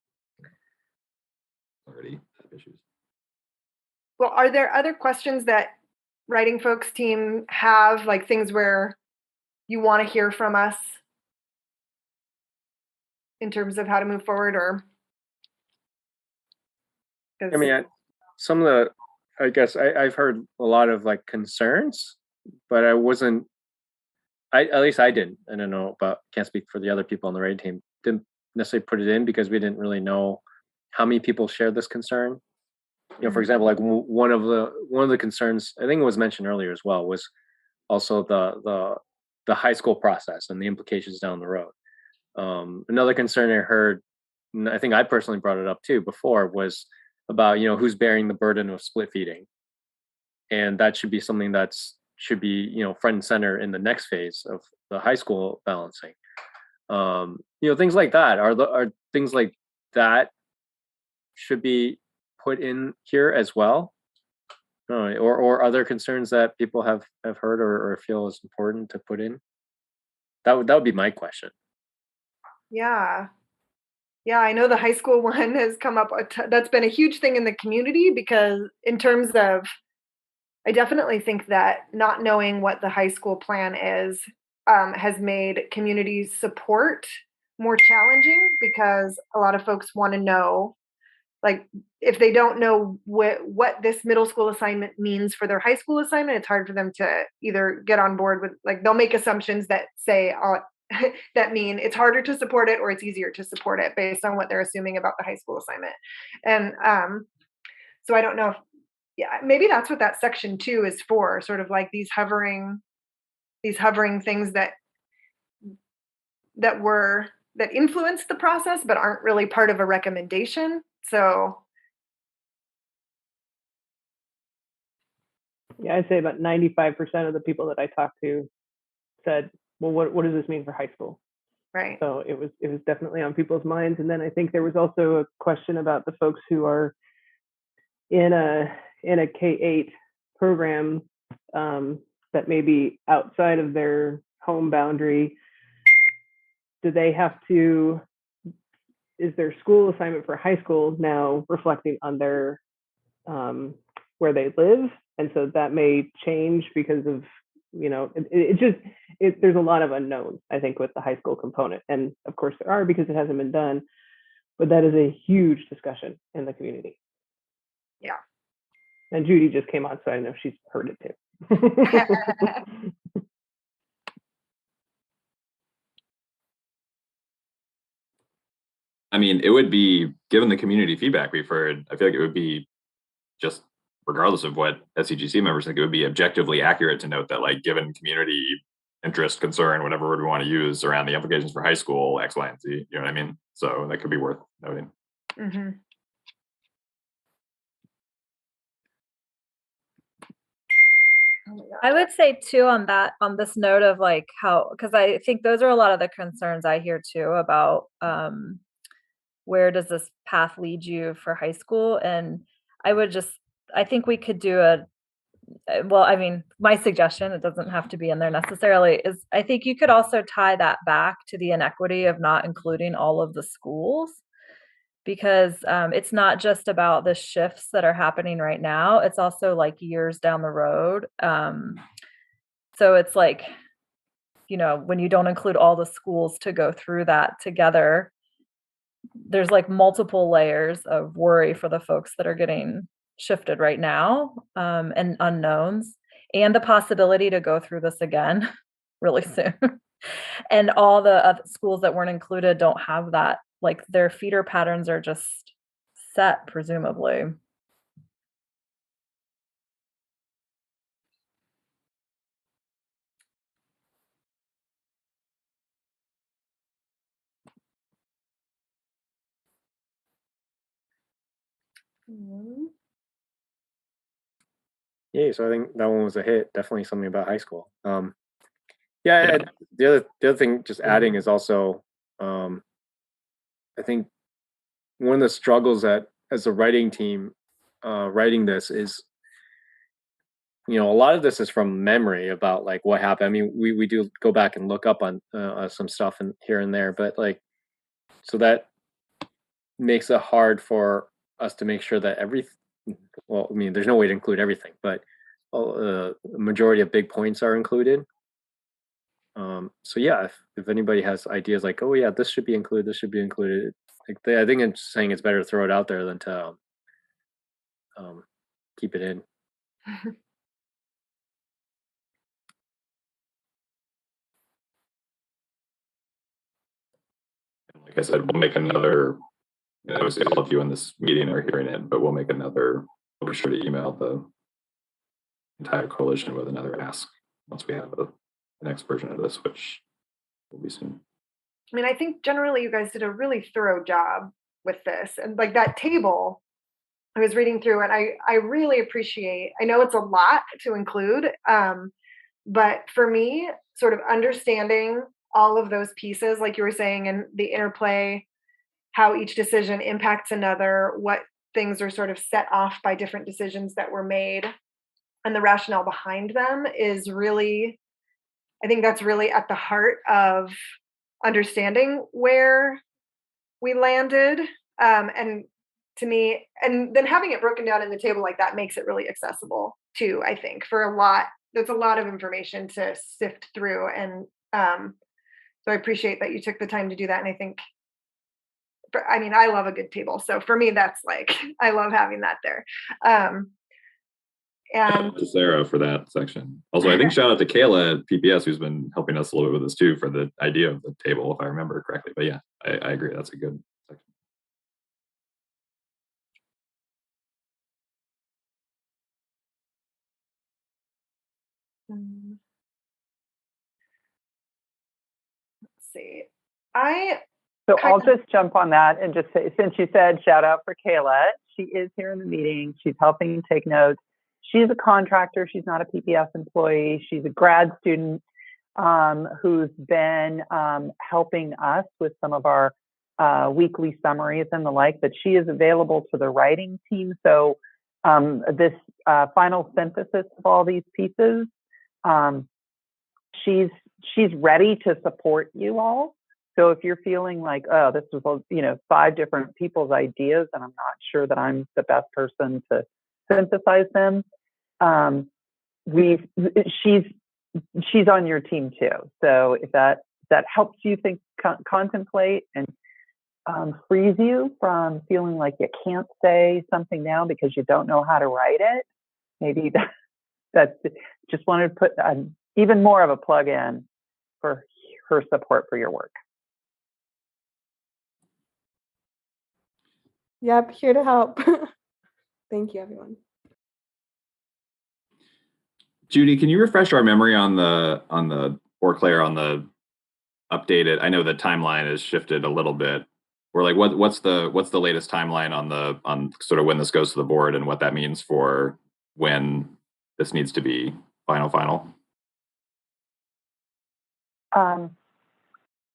Speaker 6: issues.
Speaker 2: Well, are there other questions that writing folks team have, like things where you want to hear from us in terms of how to move forward? Or
Speaker 7: I mean, some of the, I guess I've heard a lot of like concerns, but at least I didn't. I don't know, but can't speak for the other people on the writing team. Didn't necessarily put it in because we didn't really know how many people shared this concern. You know, for example, like one of the concerns, I think it was mentioned earlier as well, was also the high school process and the implications down the road. Another concern I heard, and I think I personally brought it up too before, was about, you know, who's bearing the burden of split feeding. And that should be something should be, you know, front and center in the next phase of the high school balancing. You know, things like that are things like that should be put in here as well. Or other concerns that people have heard or feel is important to put in. That would be my question.
Speaker 2: Yeah, I know the high school one has come up. That's been a huge thing in the community because in terms of, I definitely think that not knowing what the high school plan is has made community support more challenging because a lot of folks want to know, like, if they don't know what this middle school assignment means for their high school assignment, it's hard for them to either get on board with, like, they'll make assumptions that say, that mean it's harder to support it or it's easier to support it based on what they're assuming about the high school assignment. And so I don't know if, maybe that's what that section 2 is for, sort of like these hovering things that influence the process but aren't really part of a recommendation. So
Speaker 10: yeah, I'd say about 95% of the people that I talked to said, well, what does this mean for high school?
Speaker 2: Right.
Speaker 10: So it was definitely on people's minds. And then I think there was also a question about the folks who are in a K-8 program that may be outside of their home boundary. Do they have to, is their school assignment for high school now reflecting on their where they live? And so that may change because of, you know, there's a lot of unknowns, I think, with the high school component. And of course there are, because it hasn't been done, but that is a huge discussion in the community.
Speaker 2: Yeah.
Speaker 10: And Judy just came on, so I know she's heard it too.
Speaker 6: I mean, it would be, given the community feedback we've heard, I feel like it would be just regardless of what SCGC members think, it would be objectively accurate to note that, like, given community interest, concern, whatever word we want to use around the implications for high school, X, Y, and Z. You know what I mean? So that could be worth noting.
Speaker 2: Mm-hmm.
Speaker 14: I would say too on this note of like how, because I think those are a lot of the concerns I hear too about where does this path lead you for high school? And I think we could do well, I mean, my suggestion, it doesn't have to be in there necessarily, is I think you could also tie that back to the inequity of not including all of the schools, because it's not just about the shifts that are happening right now, it's also like years down the road. So it's like, when you don't include all the schools to go through that together, there's like multiple layers of worry for the folks that are getting shifted right now, and unknowns, and the possibility to go through this again really soon. And all the other schools that weren't included don't have that, like their feeder patterns are just set, presumably.
Speaker 7: Yeah, so I think that one was a hit. Definitely something about high school. Yeah, the other thing, just adding, is also, I think one of the struggles that as a writing team, writing this is, a lot of this is from memory about like what happened. I mean, we do go back and look up on some stuff and here and there, but like, so that makes it hard for us to make sure that well, I mean, there's no way to include everything, but a majority of big points are included. So yeah, if anybody has ideas like, oh yeah, this should be included, this should be included, like I think I'm saying it's better to throw it out there than to keep it in.
Speaker 6: Like I said, we'll make another, obviously all of you in this meeting are hearing it, but we'll make another, we'll be sure to email the entire coalition with another ask once we have the next version of this, which will be soon.
Speaker 2: I mean, I think generally you guys did a really thorough job with this, and like that table I was reading through, and I really appreciate, I know it's a lot to include, but for me, sort of understanding all of those pieces, like you were saying, and the interplay, how each decision impacts another, what things are sort of set off by different decisions that were made, and the rationale behind them is really, I think that's really at the heart of understanding where we landed. And to me, and then having it broken down in the table like that makes it really accessible too, I think, there's a lot of information to sift through. And so I appreciate that you took the time to do that. And I think, I mean, I love a good table. So for me, that's like, I love having that there. And
Speaker 6: to Sarah for that section. Also, I think shout out to Kayla at PPS, who's been helping us a little bit with this too, for the idea of the table, if I remember correctly. But yeah, I agree. That's a good section.
Speaker 2: Let's see.
Speaker 12: So I'll just jump on that and just say, since you said shout out for Kayla, she is here in the meeting. She's helping take notes. She's a contractor. She's not a PPS employee. She's a grad student who's been helping us with some of our weekly summaries and the like, but she is available to the writing team. So this final synthesis of all these pieces, she's ready to support you all. So if you're feeling like, oh, this was, 5 different people's ideas and I'm not sure that I'm the best person to synthesize them, she's on your team too. So if that helps you think, contemplate, and frees you from feeling like you can't say something now because you don't know how to write it, maybe that's just wanted to put even more of a plug in for her support for your work.
Speaker 15: Yep, here to help. Thank you, everyone.
Speaker 6: Judy, can you refresh our memory on the or Claire on the updated? I know the timeline has shifted a little bit. Or like what's the latest timeline on sort of when this goes to the board and what that means for when this needs to be final?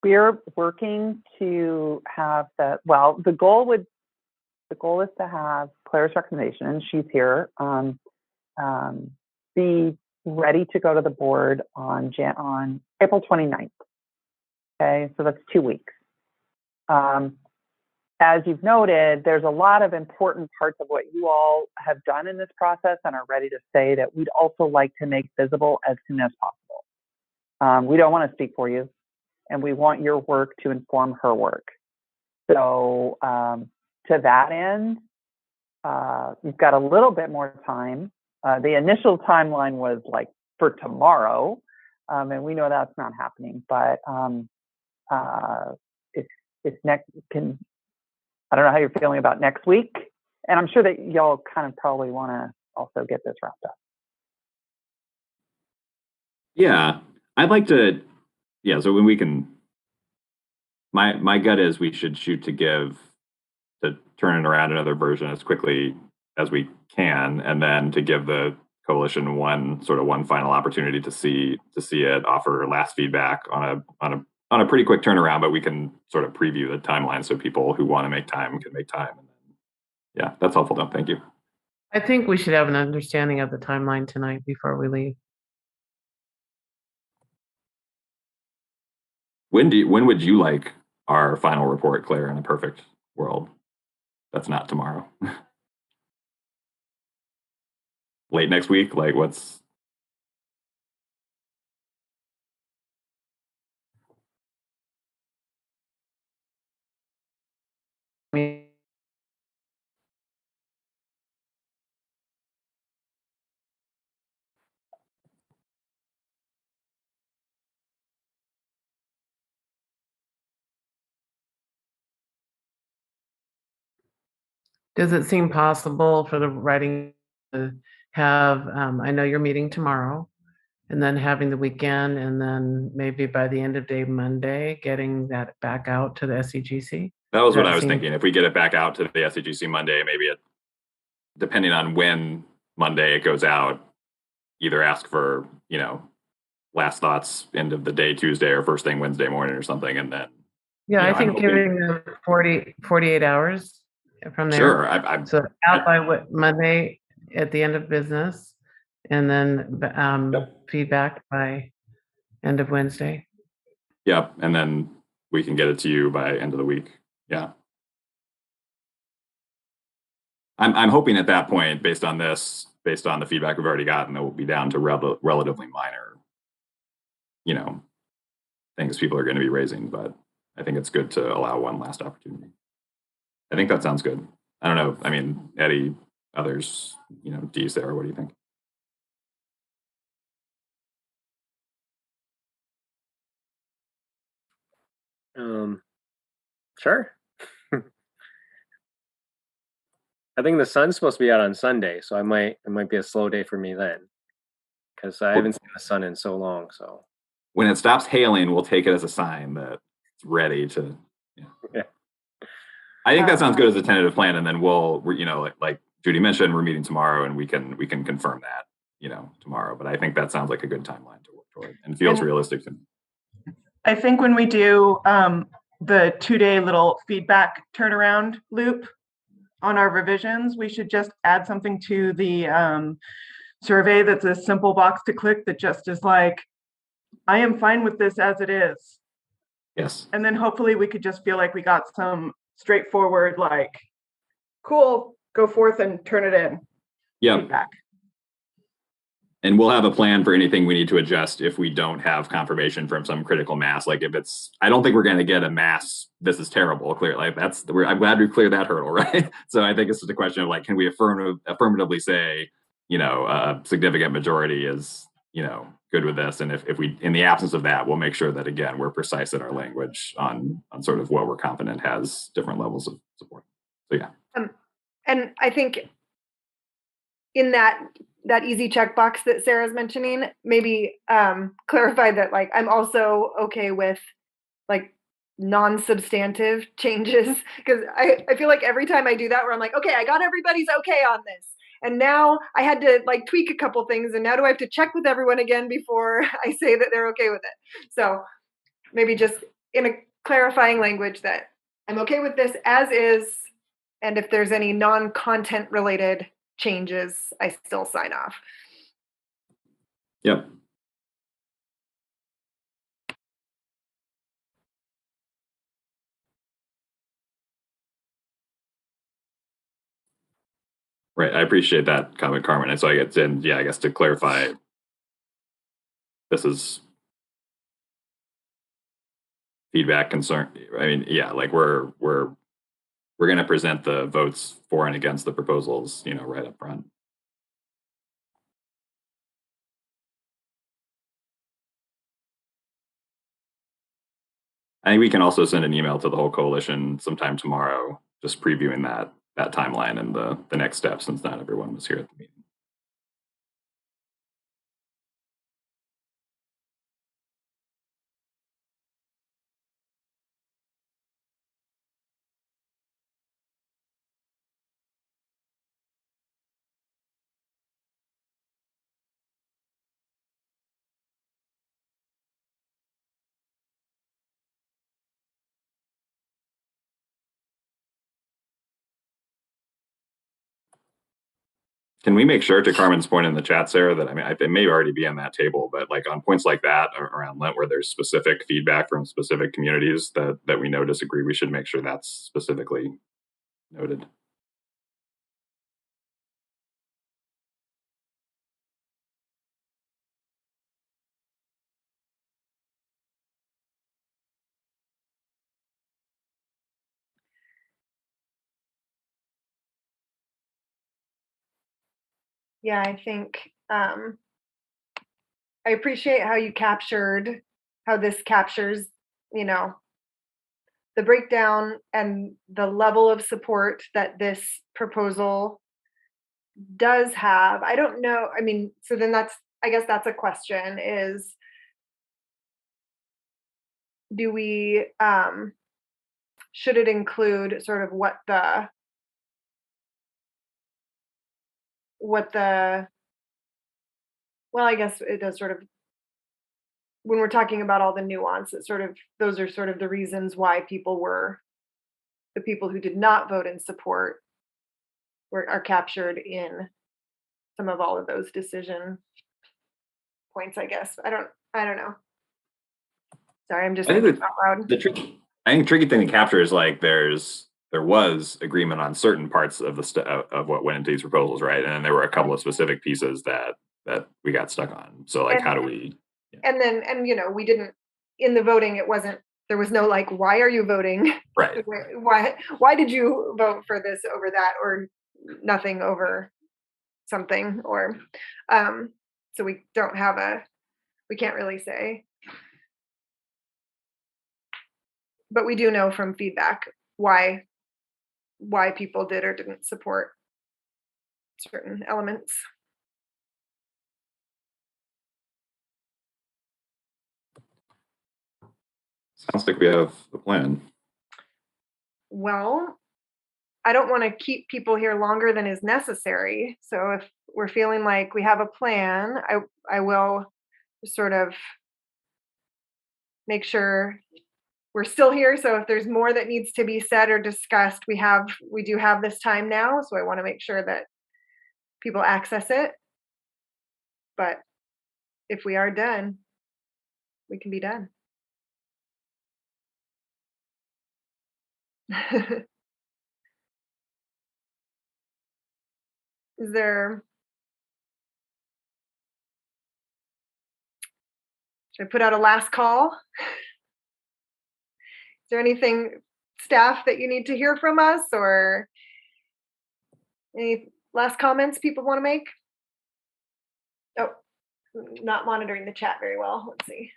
Speaker 12: We're working to have the goal is to have Claire's recommendation, and she's here, be ready to go to the board on April 29th. Okay, so that's 2 weeks. As you've noted, there's a lot of important parts of what you all have done in this process and are ready to say that we'd also like to make visible as soon as possible. We don't want to speak for you, and we want your work to inform her work. So to that end, you've got a little bit more time. The initial timeline was like for tomorrow, and we know that's not happening, but if next can, I don't know how you're feeling about next week, and I'm sure that y'all kind of probably want to also get this wrapped up.
Speaker 6: Yeah, I'd like to. Yeah, so when we can, my gut is we should shoot to turn it around another version as quickly as we can, and then to give the coalition one final opportunity to see it, offer last feedback on a pretty quick turnaround, but we can sort of preview the timeline so people who want to make time can make time. Yeah, that's helpful though. Thank you.
Speaker 3: I think we should have an understanding of the timeline tonight before we leave.
Speaker 6: When would you like our final report, Claire, in a perfect world? That's not tomorrow. Late next week? Like what's...
Speaker 3: Does it seem possible for the writing to have, I know you're meeting tomorrow, and then having the weekend, and then maybe by the end of day Monday, getting that back out to the SCGC?
Speaker 6: That was what I was thinking. If we get it back out to the SCGC Monday, maybe depending on when Monday it goes out, either ask for, last thoughts end of the day Tuesday or first thing Wednesday morning or something, and then.
Speaker 3: Yeah, I think giving them 48 hours from there.
Speaker 6: Sure.
Speaker 3: So out by Monday at the end of business, and then feedback by end of Wednesday.
Speaker 6: Yep, and then we can get it to you by end of the week. Yeah. I'm hoping at that point, based on the feedback we've already gotten, that we'll be down to relatively minor, things people are going to be raising, but I think it's good to allow one last opportunity. I think that sounds good. I don't know. I mean, Eddie, others, Dee, Sarah, what do you think?
Speaker 7: Sure. I think the sun's supposed to be out on Sunday, so it might be a slow day for me then, because I haven't seen the sun in so long. So
Speaker 6: when it stops hailing, we'll take it as a sign that it's ready to.
Speaker 7: Yeah.
Speaker 6: I think that sounds good as a tentative plan, and then we'll, like Judy mentioned, we're meeting tomorrow, and we can confirm that, tomorrow. But I think that sounds like a good timeline to work toward, and feels realistic to me.
Speaker 4: I think when we do the 2-day little feedback turnaround loop on our revisions, we should just add something to the survey that's a simple box to click that just is like, I am fine with this as it is.
Speaker 6: Yes.
Speaker 4: And then hopefully we could just feel like we got some straightforward, like, cool, go forth and turn it in.
Speaker 6: Yeah.
Speaker 4: Feedback.
Speaker 6: And we'll have a plan for anything we need to adjust if we don't have confirmation from some critical mass. Like if I don't think we're going to get a mass, this is terrible, clear. Like I'm glad we cleared that hurdle, right? So I think it's just a question of like, can we affirmatively say, a significant majority is, good with this. And if we, in the absence of that, we'll make sure that, again, we're precise in our language on sort of what we're confident has different levels of support. So yeah.
Speaker 2: And I think in that that easy checkbox that Sarah's mentioning, maybe clarify that like I'm also okay with like non-substantive changes, because I feel like every time I do that where I'm like, okay, I got everybody's okay on this. And now I had to like tweak a couple things, and now do I have to check with everyone again before I say that they're okay with it? So maybe just in a clarifying language that I'm okay with this as is, and if there's any non-content related changes, I still sign off.
Speaker 6: Yep. Right. I appreciate that comment, Carmen. And so I guess, and yeah, I guess to clarify, this is feedback concern. I mean, yeah, like we're going to present the votes for and against the proposals, you know, right up front. I think we can also send an email to the whole coalition sometime tomorrow, just previewing that timeline and the next steps, since not everyone was here at the meeting. Can we make sure, to Carmen's point in the chat, Sarah, that I mean, it may already be on that table, but like on points like that around Lent, where there's specific feedback from specific communities that we know disagree, we should make sure that's specifically noted.
Speaker 2: Yeah, I think I appreciate how you captured how this captures, you know, the breakdown and the level of support that this proposal does have. I don't know. I mean, so then I guess that's a question is, do we, should it include sort of what the, well, I guess it does sort of, when we're talking about all the nuance, it sort of, those are sort of the reasons why the people who did not vote in support are captured in some of all of those decision points, I guess. I don't know. Sorry, I'm just
Speaker 6: I think
Speaker 2: thinking out loud.
Speaker 6: I think tricky thing to capture is like there was agreement on certain parts of of what went into these proposals, right? And then there were a couple of specific pieces that we got stuck on. So like, how do we?
Speaker 2: Yeah. And you know, we didn't, in the voting, there was no like, why are you voting?
Speaker 6: Right.
Speaker 2: Why did you vote for this over that, or nothing over something, or so we can't really say. But we do know from feedback why people did or didn't support certain elements.
Speaker 6: Sounds like we have a plan.
Speaker 2: Well, I don't want to keep people here longer than is necessary. So if we're feeling like we have a plan, I will sort of make sure we're still here. So if there's more that needs to be said or discussed, we do have this time now. So I want to make sure that people access it. But if we are done, we can be done. Should I put out a last call? Is there anything, staff, that you need to hear from us, or any last comments people want to make? Oh, not monitoring the chat very well. Let's see.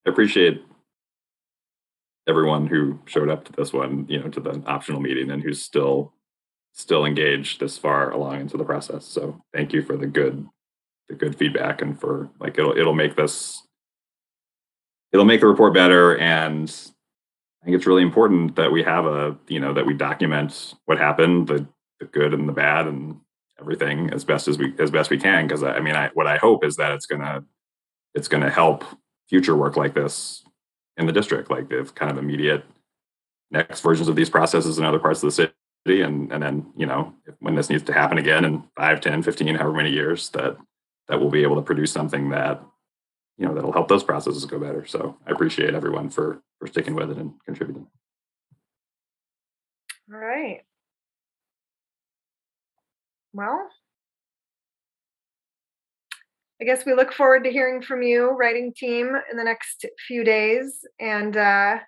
Speaker 6: I appreciate everyone who showed up to this one, you know, to the optional meeting, and who's still still engaged this far along into the process. So thank you for the good feedback, and for like, it'll make the report better. And I think it's really important that we have that we document what happened, the good and the bad and everything as best we can. Cause what I hope is that it's gonna help future work like this in the district, like the kind of immediate next versions of these processes in other parts of the city. And then, when this needs to happen again in 5, 10, 15, however many years, that we'll be able to produce something that, that'll help those processes go better. So I appreciate everyone for sticking with it and contributing.
Speaker 2: All right. Well, I guess we look forward to hearing from you, writing team, in the next few days. And I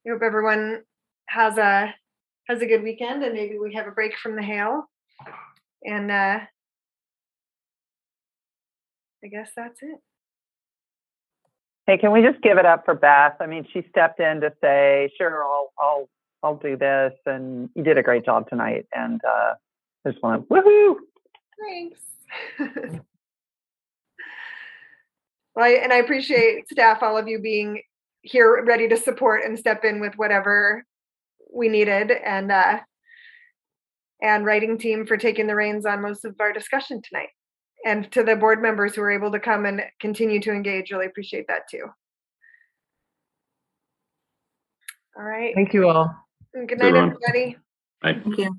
Speaker 2: hope everyone has a good weekend, and maybe we have a break from the hail. And I guess that's it.
Speaker 12: Hey, can we just give it up for Beth? I mean, she stepped in to say, sure, I'll do this, and you did a great job tonight. And I just want to woohoo.
Speaker 2: Thanks. Well, I appreciate staff, all of you being here ready to support and step in with whatever we needed, and writing team for taking the reins on most of our discussion tonight. And to the board members who were able to come and continue to engage, really appreciate that too. All right.
Speaker 3: Thank you all.
Speaker 2: Good night, everybody.
Speaker 6: Bye.
Speaker 1: Thank you.